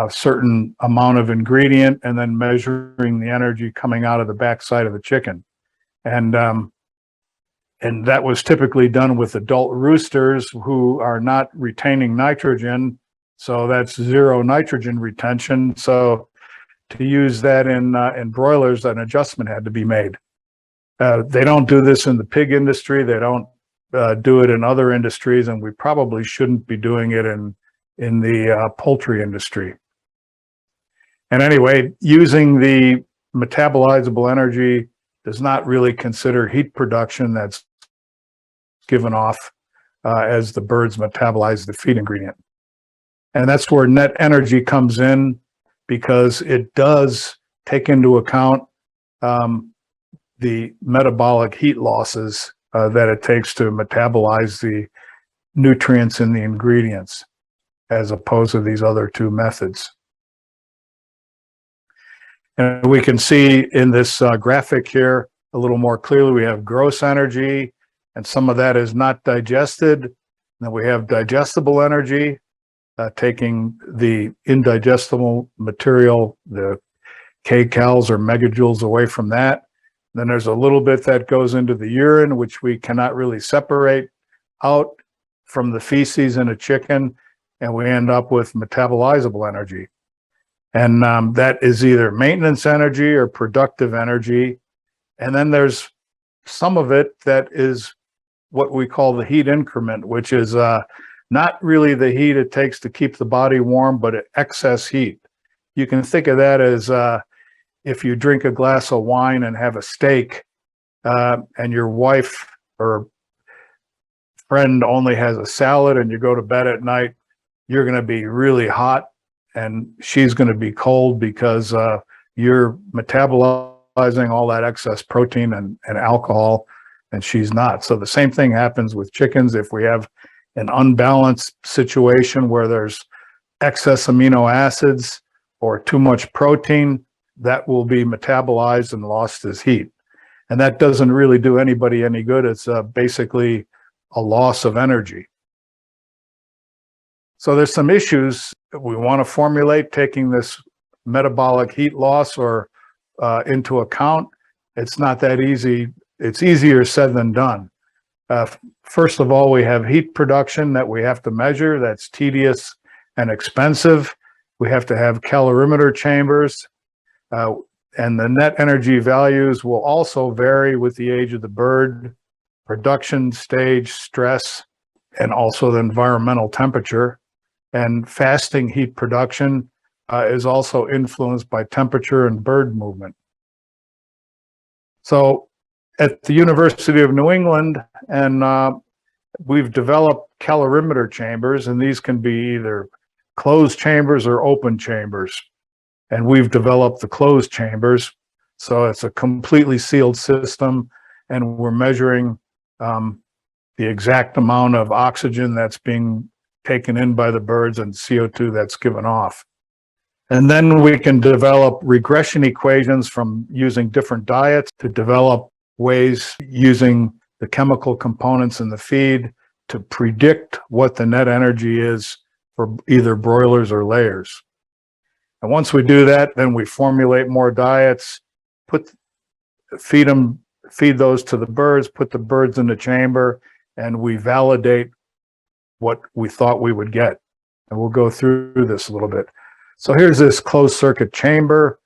certain amount of ingredient and then measuring the energy coming out of the backside of the chicken. And that was typically done with adult roosters who are not retaining nitrogen. So that's zero nitrogen retention. So to use that in broilers, an adjustment had to be made. They don't do this in the pig industry. They don't do it in other industries, and we probably shouldn't be doing it in the poultry industry. And anyway, using the metabolizable energy does not really consider heat production that's given off as the birds metabolize the feed ingredient. And that's where net energy comes in, because it does take into account the metabolic heat losses that it takes to metabolize the nutrients in the ingredients, as opposed to these other two methods. And we can see in this graphic here a little more clearly, we have gross energy, and some of that is not digested. And then we have digestible energy, taking the indigestible material, the kcals or megajoules, away from that. Then there's a little bit that goes into the urine, which we cannot really separate out from the feces in a chicken, and we end up with metabolizable energy. And that is either maintenance energy or productive energy. And then there's some of it that is what we call the heat increment, which is not really the heat it takes to keep the body warm, but excess heat. You can think of that as if you drink a glass of wine and have a steak, and your wife or friend only has a salad, and you go to bed at night, you're going to be really hot and she's going to be cold because you're metabolizing all that excess protein and alcohol, and she's not. So the same thing happens with chickens. If we have an unbalanced situation where there's excess amino acids or too much protein, that will be metabolized and lost as heat. And that doesn't really do anybody any good. It's basically a loss of energy. So there's some issues that we want to formulate taking this metabolic heat loss into account. It's not that easy. It's easier said than done. First of all, we have heat production that we have to measure. That's tedious and expensive. We have to have calorimeter chambers. And the net energy values will also vary with the age of the bird, production stage, stress, and also the environmental temperature. And fasting heat production is also influenced by temperature and bird movement. So at the University of New England, and we've developed calorimeter chambers, and these can be either closed chambers or open chambers. And we've developed the closed chambers. So it's a completely sealed system, and we're measuring the exact amount of oxygen that's being taken in by the birds and CO2 that's given off. And then we can develop regression equations from using different diets to develop ways using the chemical components in the feed to predict what the net energy is for either broilers or layers. And once we do that, then we formulate more diets, feed those to the birds, put the birds in the chamber, and we validate what we thought we would get. And we'll go through this a little bit. So here's this closed circuit chamber.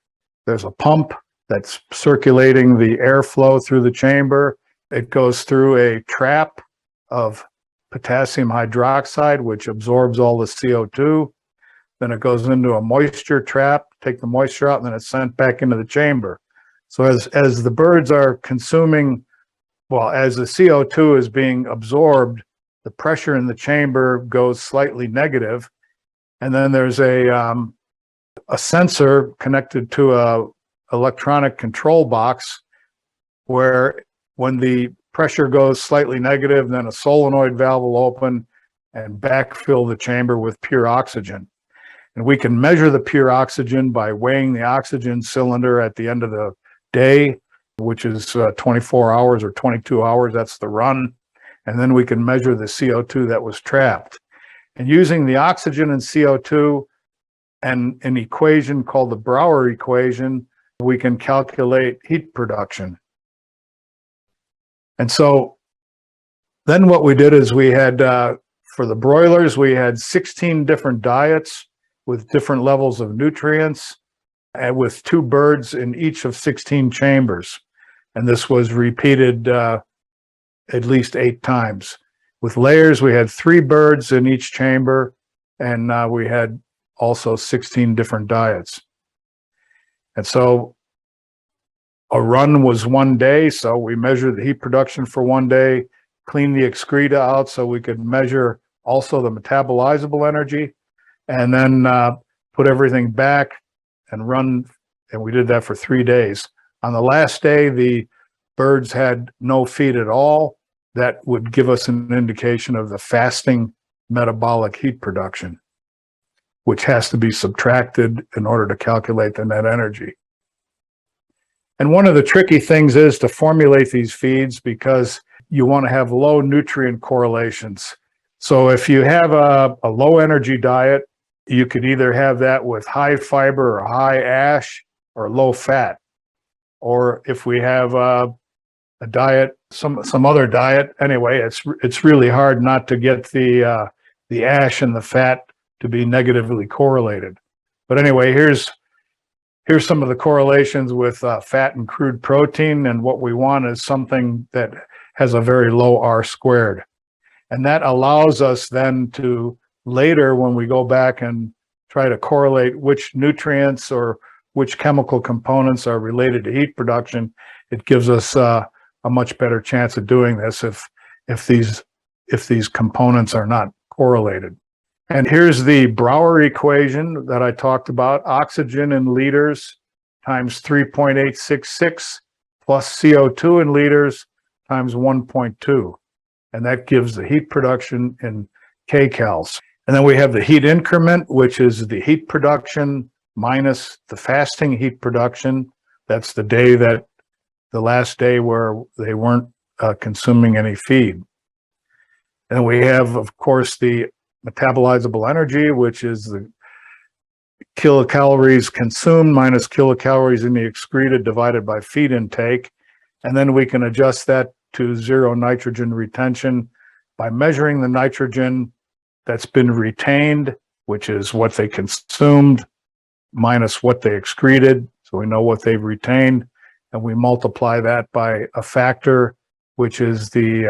There's a pump that's circulating the airflow through the chamber. It goes through a trap of potassium hydroxide, which absorbs all the CO2. Then it goes into a moisture trap, take the moisture out, and then it's sent back into the chamber. So as the birds are consuming, well, as the CO2 is being absorbed, the pressure in the chamber goes slightly negative. And then there's a sensor connected to a electronic control box where when the pressure goes slightly negative, then a solenoid valve will open and backfill the chamber with pure oxygen. And we can measure the pure oxygen by weighing the oxygen cylinder at the end of the day, which is 24 hours or 22 hours. That's the run. And then we can measure the CO2 that was trapped. And using the oxygen and CO2 and an equation called the Brouwer equation, we can calculate heat production. And so then what we did is we had, for the broilers, we had 16 different diets with different levels of nutrients, and with 2 birds in each of 16 chambers. And this was repeated at least 8 times. With layers, we had 3 birds in each chamber, and we had also 16 different diets. And so a run was 1 day, so we measured the heat production for 1 day, cleaned the excreta out so we could measure also the metabolizable energy, and then put everything back and run, and we did that for 3 days. On the last day, the birds had no feed at all. That would give us an indication of the fasting metabolic heat production, which has to be subtracted in order to calculate the net energy. And one of the tricky things is to formulate these feeds because you want to have low nutrient correlations. So if you have a low energy diet, you could either have that with high fiber or high ash or low fat. Or if we have a diet, some other diet, anyway, it's really hard not to get the ash and the fat to be negatively correlated. But anyway, here's some of the correlations with fat and crude protein, and what we want is something that has a very low R squared. And that allows us then to later, when we go back and try to correlate which nutrients or which chemical components are related to heat production, it gives us a much better chance of doing this if these components are not correlated. And here's the Brouwer equation that I talked about: oxygen in liters times 3.866 plus CO2 in liters times 1.2. And that gives the heat production in kcals. And then we have the heat increment, which is the heat production minus the fasting heat production. That's the last day where they weren't consuming any feed. And we have, of course, the metabolizable energy, which is the kilocalories consumed minus kilocalories in the excreta divided by feed intake. And then we can adjust that to 0 nitrogen retention by measuring the nitrogen that's been retained, which is what they consumed, minus what they excreted. So we know what they've retained, and we multiply that by a factor, which is the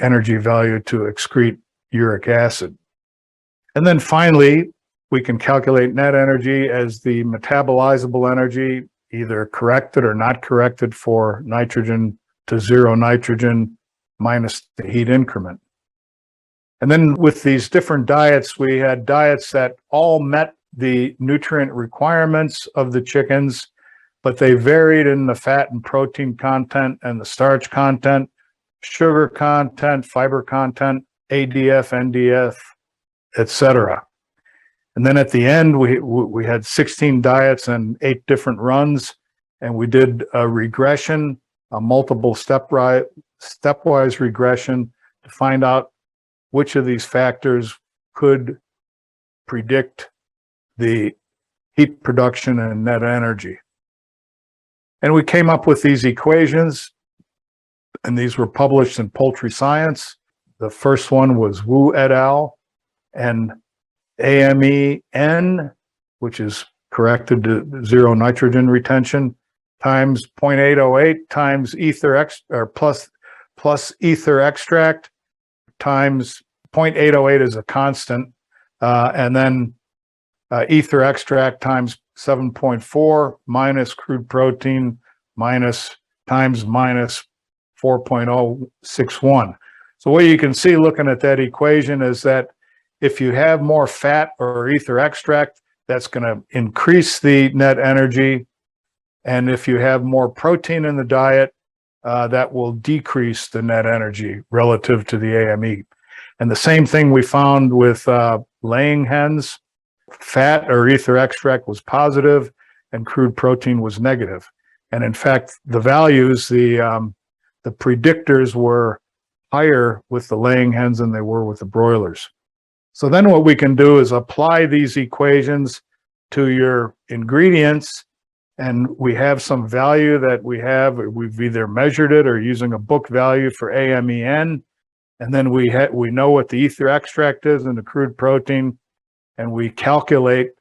energy value to excrete uric acid. And then finally, we can calculate net energy as the metabolizable energy either corrected or not corrected for nitrogen to zero nitrogen minus the heat increment. And then with these different diets, we had diets that all met the nutrient requirements of the chickens, but they varied in the fat and protein content and the starch content, sugar content, fiber content, ADF, NDF, etc. And then at the end, we had 16 diets and 8 different runs, and we did a regression, a multiple stepwise regression to find out which of these factors could predict the heat production and net energy. And we came up with these equations, and these were published in Poultry Science. The first one was Wu et al. And AMEN, which is corrected to zero nitrogen retention, times 0.808 times plus ether extract times 0.808 is a constant, and then ether extract times 7.4 minus crude protein times minus 4.061. So what you can see looking at that equation is that if you have more fat or ether extract, that's going to increase the net energy. And if you have more protein in the diet, that will decrease the net energy relative to the AME. And the same thing we found with laying hens. Fat or ether extract was positive and crude protein was negative. And in fact, the values, the predictors were higher with the laying hens than they were with the broilers. So then what we can do is apply these equations to your ingredients, and we have some value that we've either measured it or using a book value for AMEN, and then we know what the ether extract is and the crude protein, and we calculate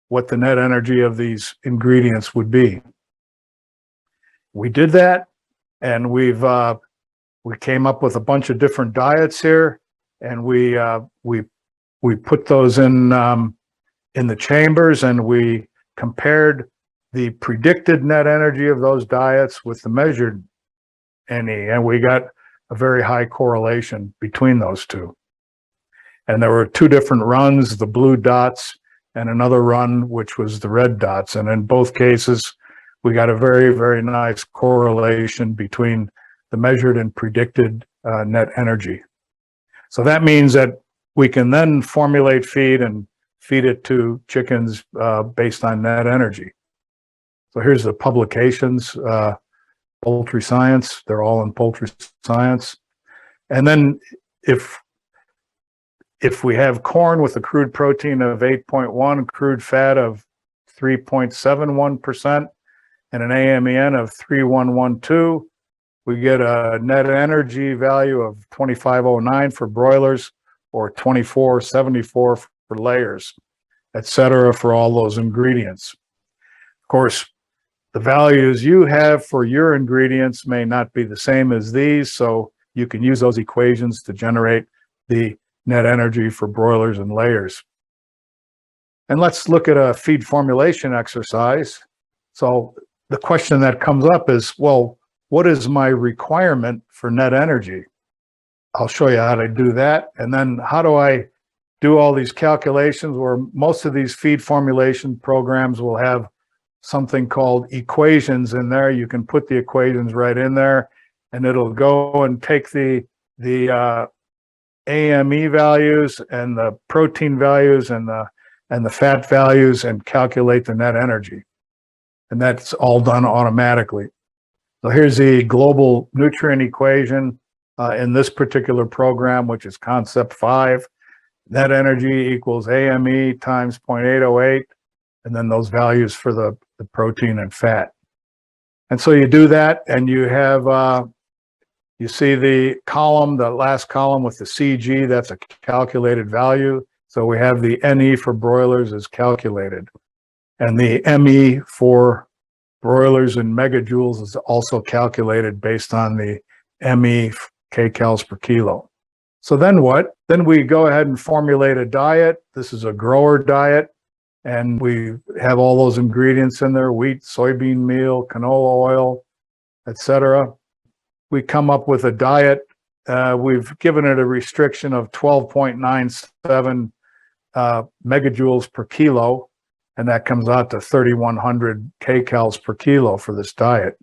what the net energy of these ingredients would be. We did that, and we came up with a bunch of different diets here, and we put those in the chambers, and we compared the predicted net energy of those diets with the measured NE, and we got a very high correlation between those two. And there were 2 different runs, the blue dots and another run, which was the red dots. And in both cases, we got a very, very nice correlation between the measured and predicted net energy. So that means that we can then formulate feed and feed it to chickens based on net energy. So here's the publications, Poultry Science. They're all in Poultry Science. And then if we have corn with a crude protein of 8.1, crude fat of 3.71%, and an AMEN of 3112, we get a net energy value of 2509 for broilers or 2474 for layers, etc., for all those ingredients. Of course, the values you have for your ingredients may not be the same as these, so you can use those equations to generate the net energy for broilers and layers. And let's look at a feed formulation exercise. So the question that comes up is, well, what is my requirement for net energy? I'll show you how to do that. And then how do I do all these calculations, where most of these feed formulation programs will have something called equations in there. You can put the equations right in there, and it'll go and take the AME values and the protein values and the fat values and calculate the net energy. And that's all done automatically. So here's the global nutrient equation in this particular program, which is concept 5. Net energy equals AME times 0.808, and then those values for the protein and fat. And so you do that, and you have, you see the column, the last column with the CG, that's a calculated value. So we have the NE for broilers is calculated. And the ME for broilers in megajoules is also calculated based on the ME kcals per kilo. So then what? Then we go ahead and formulate a diet. This is a grower diet. And we have all those ingredients in there: wheat, soybean meal, canola oil, etc. We come up with a diet. We've given it a restriction of 12.97 megajoules per kilo, and that comes out to 3,100 kcals per kilo for this diet.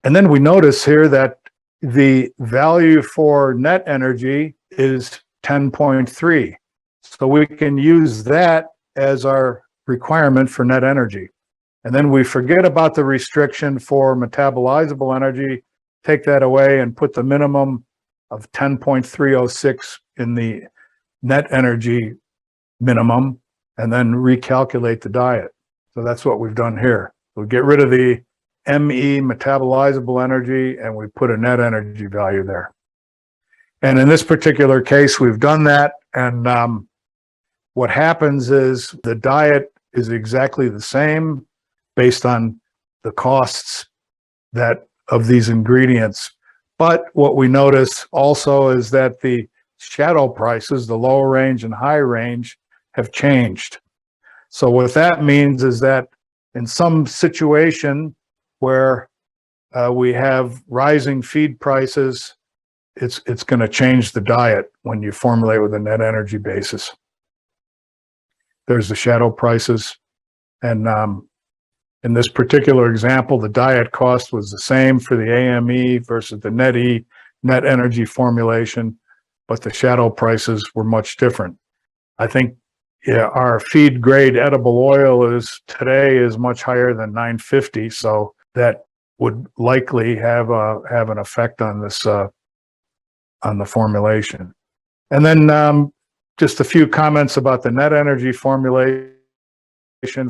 And then we notice here that the value for net energy is 10.3. So we can use that as our requirement for net energy. And then we forget about the restriction for metabolizable energy, take that away and put the minimum of 10.306 in the net energy minimum, and then recalculate the diet. So that's what we've done here. We get rid of the ME, metabolizable energy, and we put a net energy value there. And in this particular case, we've done that. And what happens is the diet is exactly the same based on the costs that of these ingredients. But what we notice also is that the shadow prices, the low range and high range, have changed. So what that means is that in some situation where we have rising feed prices, it's going to change the diet when you formulate with a net energy basis. There's the shadow prices. And in this particular example, the diet cost was the same for the AME versus the net energy formulation, but the shadow prices were much different. I think our feed grade edible oil today is much higher than 950, so that would likely have an effect on this on the formulation. And then just a few comments about the net energy formulation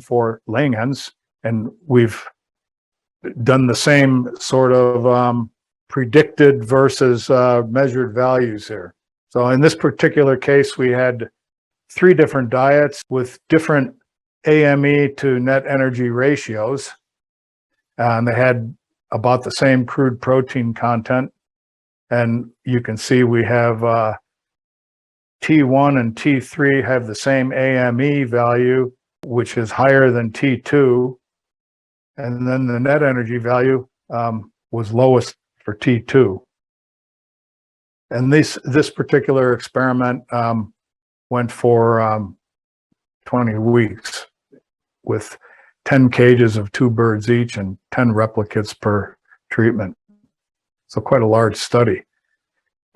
for laying hens, and we've done the same sort of predicted versus measured values here. So in this particular case, we had 3 different diets with different AME to net energy ratios. And they had about the same crude protein content. And you can see we have T1 and T3 have the same AME value, which is higher than T2. And then the net energy value was lowest for T2. And this particular experiment went for 20 weeks with 10 cages of 2 birds each and 10 replicates per treatment. So quite a large study.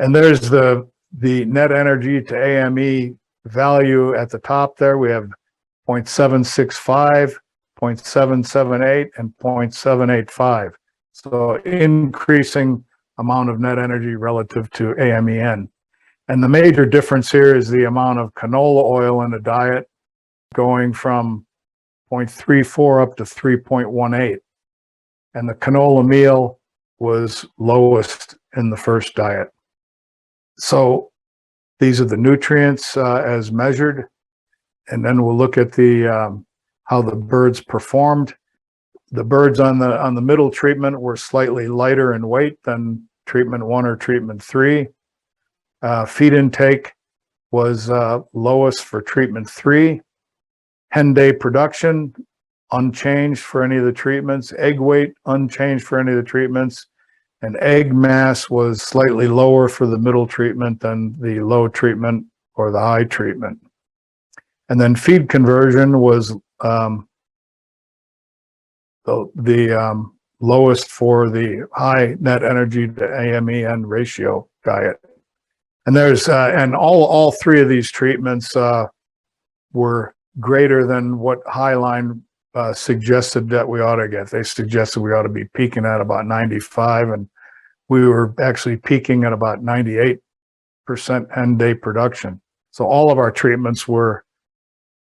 And there's the net energy to AME value at the top there. We have 0.765, 0.778, and 0.785. So increasing amount of net energy relative to AMEN. And the major difference here is the amount of canola oil in the diet, going from 0.34 up to 3.18. And the canola meal was lowest in the first diet. So these are the nutrients as measured. And then we'll look at the how the birds performed. The birds on the middle treatment were slightly lighter in weight than treatment 1 or treatment 3. Feed intake was lowest for treatment 3. Hen day production, unchanged for any of the treatments. Egg weight, unchanged for any of the treatments. And egg mass was slightly lower for the middle treatment than the low treatment or the high treatment. And then feed conversion was the lowest for the high net energy to AMEN ratio diet. And there's and all 3 of these treatments were greater than what Highline suggested that we ought to get. They suggested we ought to be peaking at about 95, and we were actually peaking at about 98% hen day production. So all of our treatments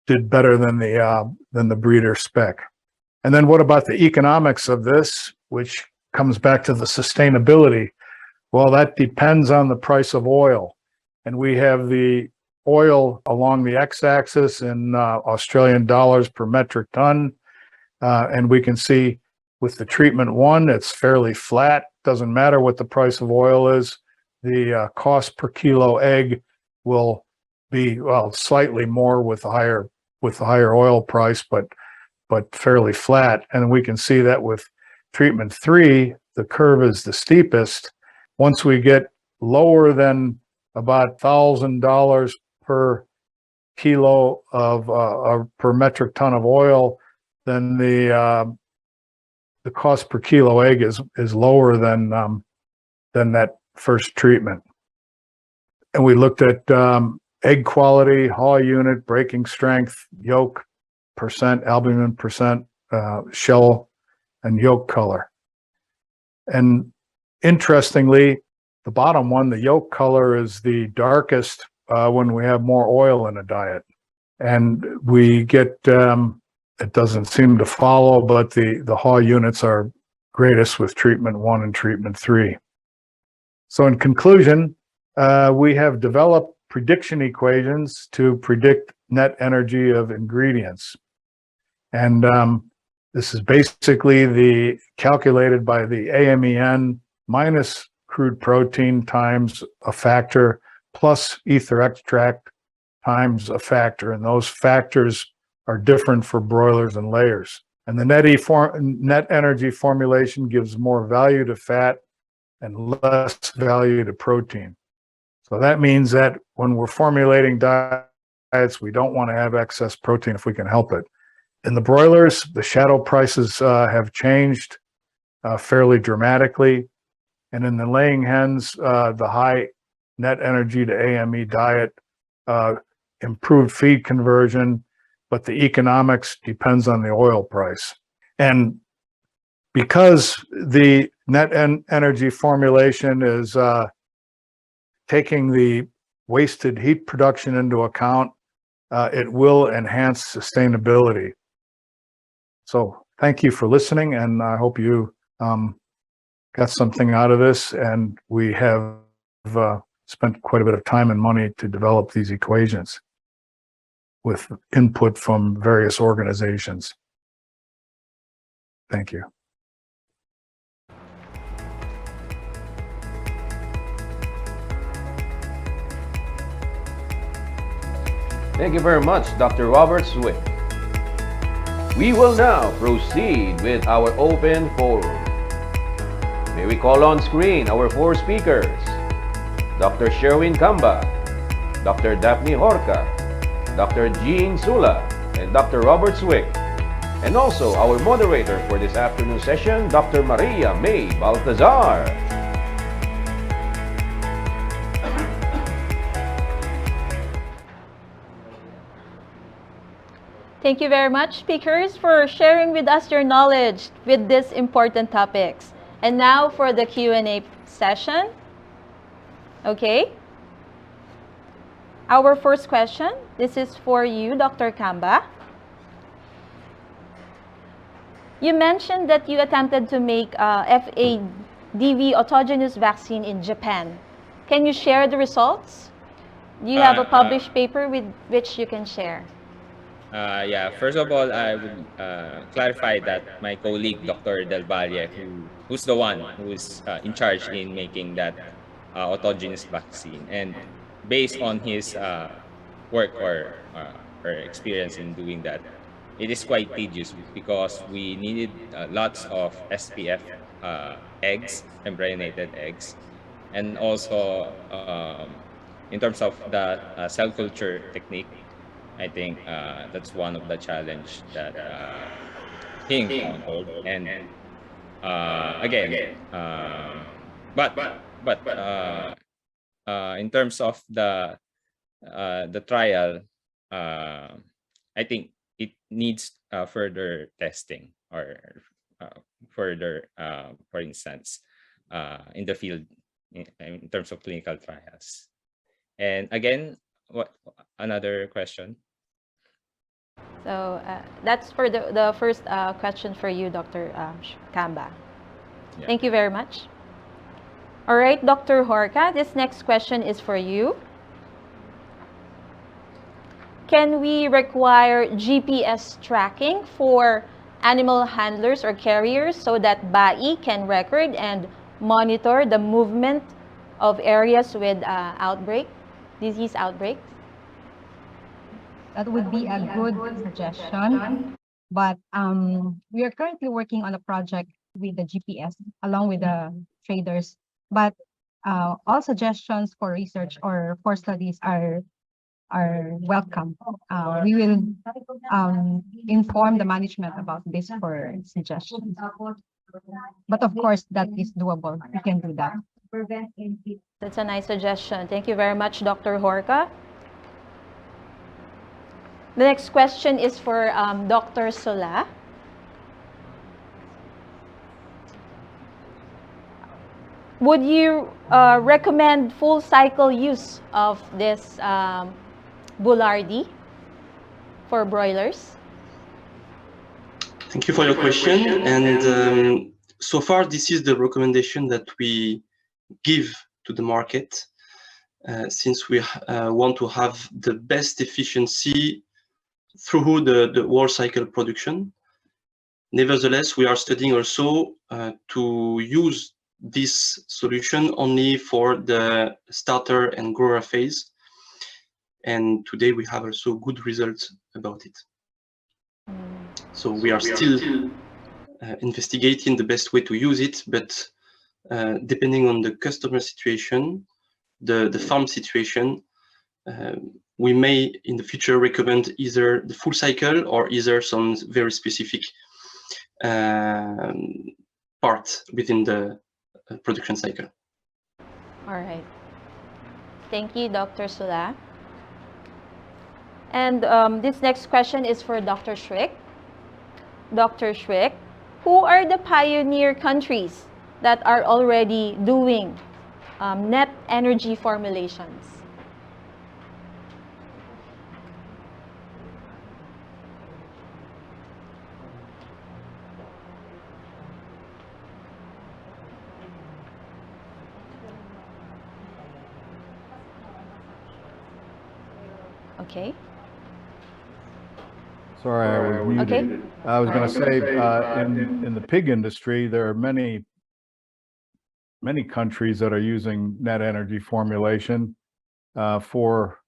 did better than the breeder spec. And then what about the economics of this, which comes back to the sustainability? Well, that depends on the price of oil. And we have the oil along the x-axis in Australian dollars per metric ton. And we can see with the treatment 1, it's fairly flat. Doesn't matter what the price of oil is. The cost per kilo egg will be, well, slightly more with higher with the higher oil price, but fairly flat. And we can see that with treatment 3, the curve is the steepest. Once we get lower than about $1,000 per kilo of per metric ton of oil, then the cost per kilo egg is lower than that first treatment. And we looked at egg quality, haw unit, breaking strength, yolk percent, albumin percent, shell and yolk color. And interestingly, the bottom one, the yolk color, is the darkest when we have more oil in a diet. And we get, it doesn't seem to follow, but the haw units are greatest with treatment 1 and treatment 3. So in conclusion, we have developed prediction equations to predict net energy of ingredients. And this is basically calculated by the AMEN minus crude protein times a factor plus ether extract times a factor. And those factors are different for broilers and layers. And the net energy formulation gives more value to fat and less value to protein. So that means that when we're formulating diets, we don't want to have excess protein if we can help it. In the broilers, the shadow prices have changed fairly dramatically. And in the laying hens, the high net energy to AME diet improved feed conversion, but the economics depends on the oil price. And because the net energy formulation is taking the wasted heat production into account, it will enhance sustainability. So thank you for listening, and I hope you got something out of this. And we have spent quite a bit of time and money to develop these equations with input from various organizations. Thank you. Thank you very much, Dr. Robert Swick. We will now proceed with our open forum. May we call on screen our 4 speakers: Dr. Sherwin Camba, Dr. Daphne Jorca, Dr. Jean Soula, and Dr. Robert Swick. And also our moderator for this afternoon session, Dr. Maria May Baltazar. Thank you very much, speakers, for sharing with us your knowledge with these important topics. And now for the Q&A session. Okay. Our first question, this is for you, Dr. Camba. You mentioned that you attempted to make FADV autogenous vaccine in Japan. Can you share the results? Do you have a published paper with which you can share? Yeah, first of all, I would clarify that my colleague, Dr. Del Valle, who's the one who's in charge in making that autogenous vaccine, and based on his work or experience in doing that, it is quite tedious because we needed lots of SPF eggs, embryonated eggs, and also in terms of the cell culture technique, I think that's one of the challenge that he encountered. And again, but in terms of the trial, I think it needs further testing or further, for instance, in the field in terms of clinical trials. And again, what another question? So that's for the first question for you, Dr. Camba. Yeah. Thank you very much. All right, Dr. Jorca, this next question is for you. Can we require GPS tracking for animal handlers or carriers so that BAI can record and monitor the movement of areas with disease outbreak? That would be a good suggestion. But we are currently working on a project with the GPS along with the traders. But all suggestions for research or for studies are welcome. We will inform the management about this for suggestions. But of course, that is doable. We can do that. That's a nice suggestion. Thank you very much, Dr. Jorca. The next question is for Dr. Soula. Would you recommend full cycle use of this Boulardii for broilers? Thank you for your question. And so far, this is the recommendation that we give to the market, since we want to have the best efficiency through the whole cycle production. Nevertheless, we are studying also to use this solution only for the starter and grower phase. And today we have also good results about it. So we are still investigating the best way to use it, but depending on the customer situation, the farm situation, we may in the future recommend either the full cycle or either some very specific part within the production cycle. All right. Thank you, Dr. Soula. And this next question is for Dr. Swick. Dr. Swick, who are the pioneer countries that are already doing net energy formulations? Okay. Sorry, I was muted. Okay. I was going to say, in the pig industry, there are many countries that are using net energy formulation. For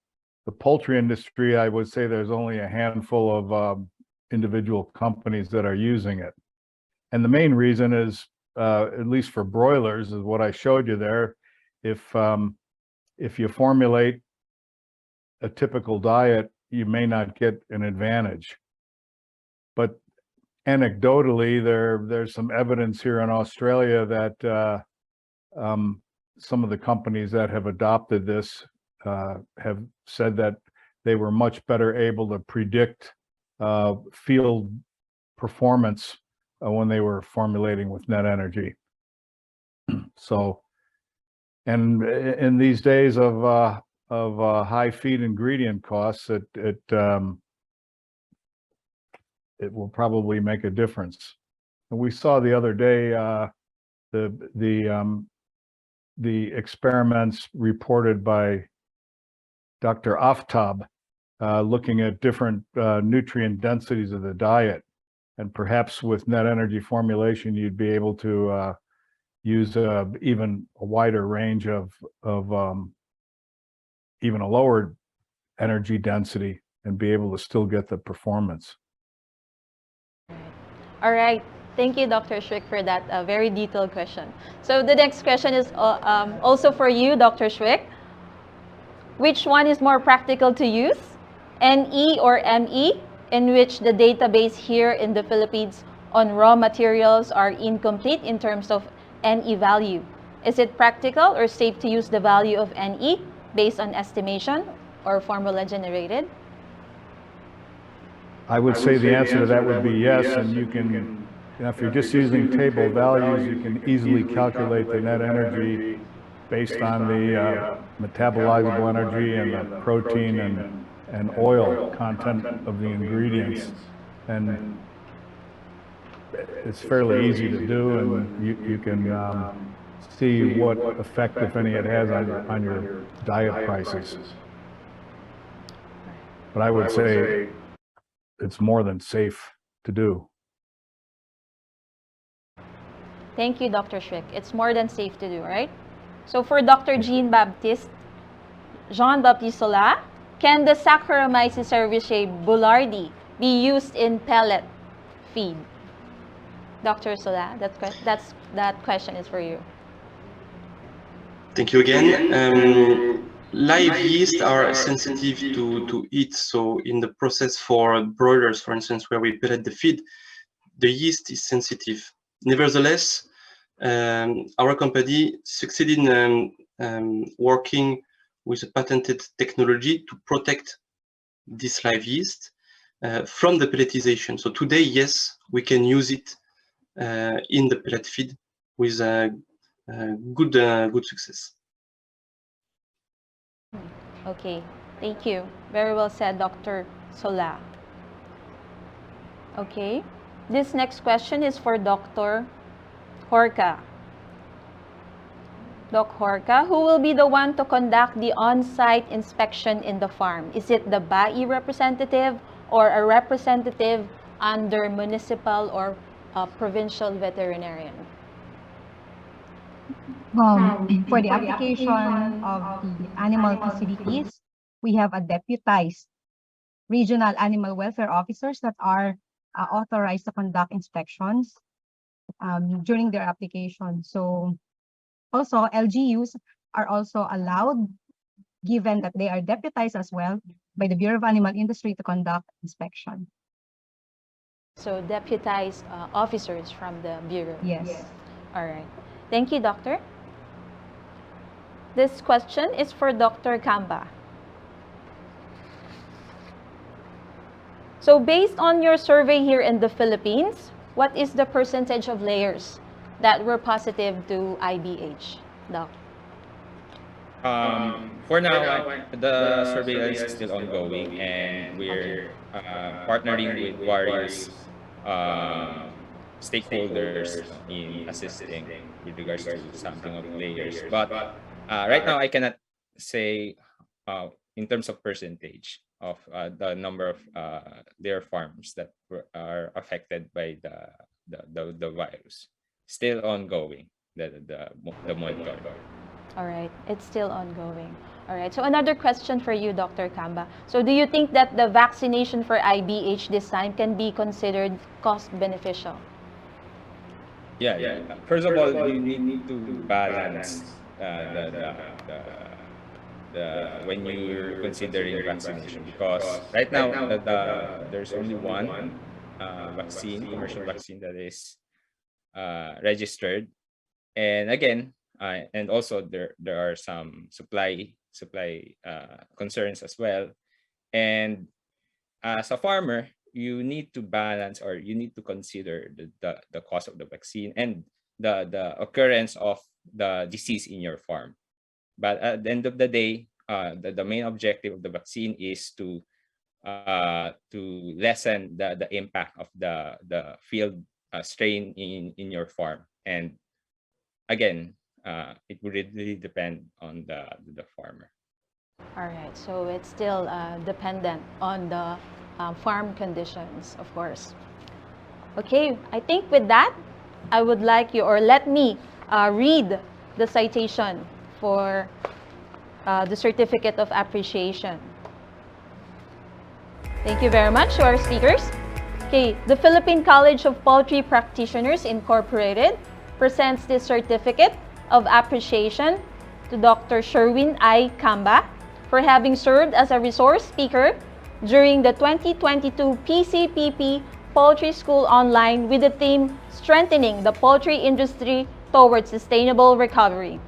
the poultry industry, I would say there's only a handful of individual companies that are using it. And the main reason is, at least for broilers, is what I showed you there. If you formulate a typical diet, you may not get an advantage. But anecdotally, there's some evidence here in Australia that some of the companies that have adopted this have said that they were much better able to predict field performance when they were formulating with net energy. So, and in these days of high feed ingredient costs, it will probably make a difference. And we saw the other day the experiments reported by Dr. Aftab looking at different nutrient densities of the diet, and perhaps with net energy formulation you'd be able to use even a wider range of even a lower energy density and be able to still get the performance. All right. Thank you, Dr. Swick, for that very detailed question. So the next question is also for you, Dr. Swick. Which one is more practical to use, NE or ME, in which the database here in the Philippines on raw materials are incomplete in terms of NE value? Is it practical or safe to use the value of NE based on estimation or formula generated? I would say the answer to that would be yes, and you can, if you're just using table values, you can easily calculate the net energy based on the metabolizable energy and the protein and oil content of the ingredients. And it's fairly easy to do, and you can see what effect, if any, it has on your diet prices. But I would say it's more than safe to do. Thank you, Dr. Swick. It's more than safe to do, right? So for Dr. Jean-Baptiste Soula, Can the Saccharomyces cerevisiae boulardii be used in pellet feed? Dr. Soula, that question is for you. Thank you again. Live yeast are sensitive to heat, so in the process for broilers, for instance, where we pellet the feed, the yeast is sensitive. Nevertheless, our company succeeded in working with a patented technology to protect this live yeast from the pelletization. So today, yes, we can use it in the pellet feed with good success. Okay, thank you. Very well said, Dr. Soula. Okay, this next question is for Dr. Jorca. Doc Jorca, who will be the one to conduct the on-site inspection in the farm? Is it the BAI representative or a representative under municipal or provincial veterinarian? For the application of the animal facilities, we have a deputized regional animal welfare officers that are authorized to conduct inspections during their application. So also LGUs are also allowed, given that they are deputized as well by the Bureau of Animal Industry, to conduct inspection. So deputized officers from the Bureau? Yes. All right. Thank you, Doctor. This question is for Dr. Camba. So based on your survey here in the Philippines, what is the percentage of layers that were positive to IBH, Doc? For now, the surveillance is still ongoing, and we're partnering with various stakeholders in assisting with regards to sampling of layers. But right now, I cannot say in terms of percentage of the number of layer farms that are affected by the virus. Still ongoing, the monitoring. All right, it's still ongoing. All right, so another question for you, Dr. Camba. So do you think that the vaccination for IBH this time can be considered cost beneficial? Yeah. First of all, you need to balance when you're considering vaccination, because right now there's only one commercial vaccine that is registered, and again, and also there are some supply concerns as well. And as a farmer, you need to balance, or you need to consider the cost of the vaccine and the occurrence of the disease in your farm. But at the end of the day, the main objective of the vaccine is to lessen the impact of the field strain in your farm. And again, it would really depend on the farmer. All right, so it's still dependent on the farm conditions, of course. Okay, I think with that, I would like you, or let me read the citation for the Certificate of Appreciation. Thank you very much to our speakers. Okay, the Philippine College of Poultry Practitioners Incorporated presents this Certificate of Appreciation to Dr. Sherwin I. Camba for having served as a resource speaker during the 2022 PCPP Poultry School Online with the theme Strengthening the Poultry Industry Towards Sustainable Recovery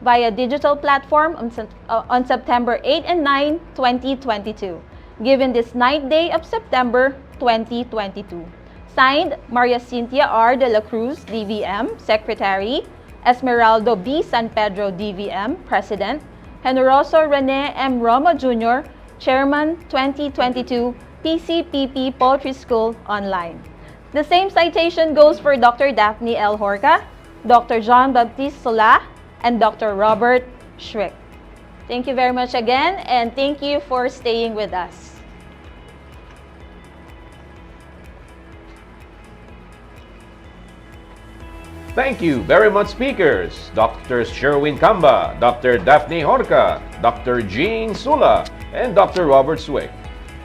via digital platform on September 8 and 9, 2022, given this 9th day of September 2022. Signed, Maria Cynthia R. de la Cruz, DVM, Secretary, Esmeraldo B. San Pedro, DVM, President, Generoso Rene M. Romo Jr., Chairman, 2022 PCPP Poultry School Online. The same citation goes for Dr. Daphne L. Jorca, Dr. Jean-Baptiste Soula, and Dr. Robert Swick. Thank you very much again, and thank you for staying with us. Thank you very much, speakers, Dr. Sherwin Camba, Dr. Daphne Jorca, Dr. Jean Soula, and Dr. Robert Swick.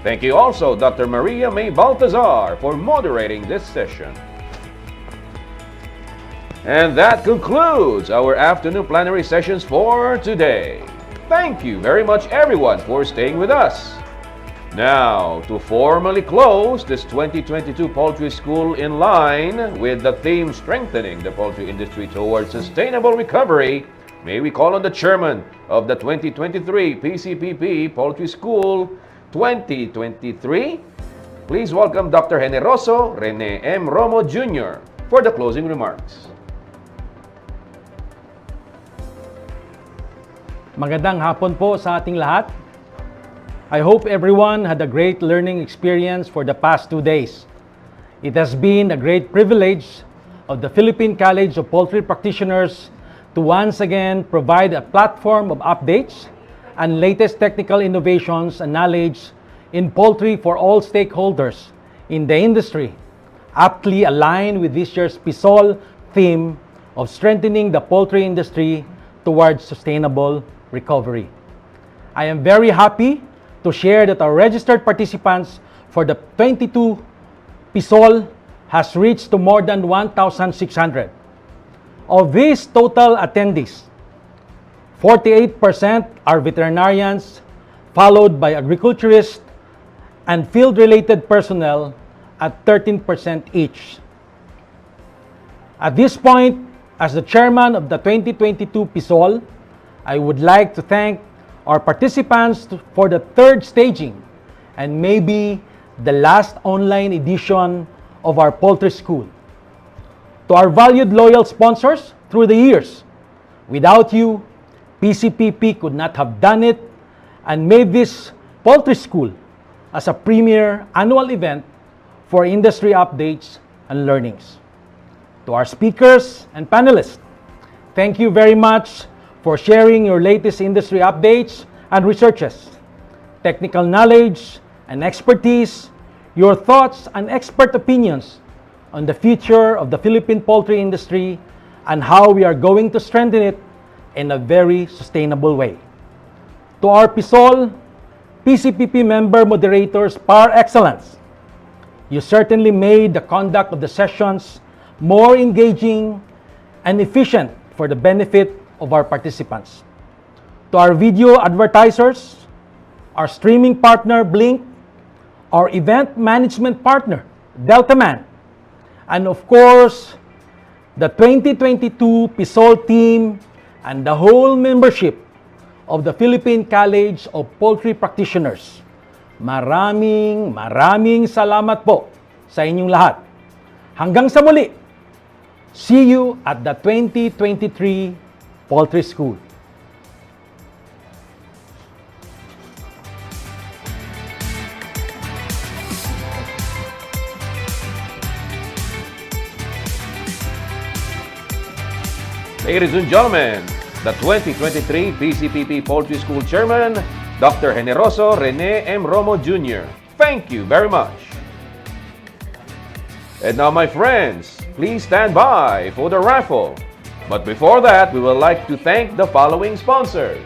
Thank you also, Dr. Maria May Baltazar, for moderating this session. And that concludes our afternoon plenary sessions for today. Thank you very much, everyone, for staying with us. Now, to formally close this 2022 Poultry School in line with the theme Strengthening the Poultry Industry Towards Sustainable Recovery, may we call on the chairman of the 2023 PCPP Poultry School 2023. Please welcome Dr. Generoso, Rene M. Romo Jr. for the closing remarks. Magandang hapon po sa ating lahat. I hope everyone had a great learning experience for the past 2 days. It has been a great privilege of the Philippine College of Poultry Practitioners to once again provide a platform of updates and latest technical innovations and knowledge in poultry for all stakeholders in the industry, aptly aligned with this year's PSOL theme of strengthening the poultry industry towards sustainable recovery. I am very happy to share that our registered participants for the 22 PSOL has reached to more than 1,600. Of these total attendees, 48% are veterinarians, followed by agriculturists and field-related personnel at 13% each. At this point, as the chairman of the 2022 PSOL, I would like to thank our participants for the third staging and maybe the last online edition of our poultry school. To our valued loyal sponsors through the years, without you, PCPP could not have done it and made this poultry school as a premier annual event for industry updates and learnings. To our speakers and panelists, thank you very much for sharing your latest industry updates and researches, technical knowledge and expertise, your thoughts and expert opinions on the future of the Philippine poultry industry and how we are going to strengthen it in a very sustainable way. To our PSOL, PCPP member moderators par excellence, you certainly made the conduct of the sessions more engaging and efficient for the benefit of our participants. To our video advertisers, our streaming partner Blink, our event management partner Deltaman, and of course, the 2022 PSOL team and the whole membership of the Philippine College of Poultry Practitioners. Maraming salamat po sa inyong lahat. Hanggang sa muli, see you at the 2023 Poultry School. Ladies and gentlemen, the 2023 PCPP Poultry School Chairman, Dr. Generoso Rene M. Romo Jr. Thank you very much. And now, my friends, please stand by for the raffle. But before that, we would like to thank the following sponsors.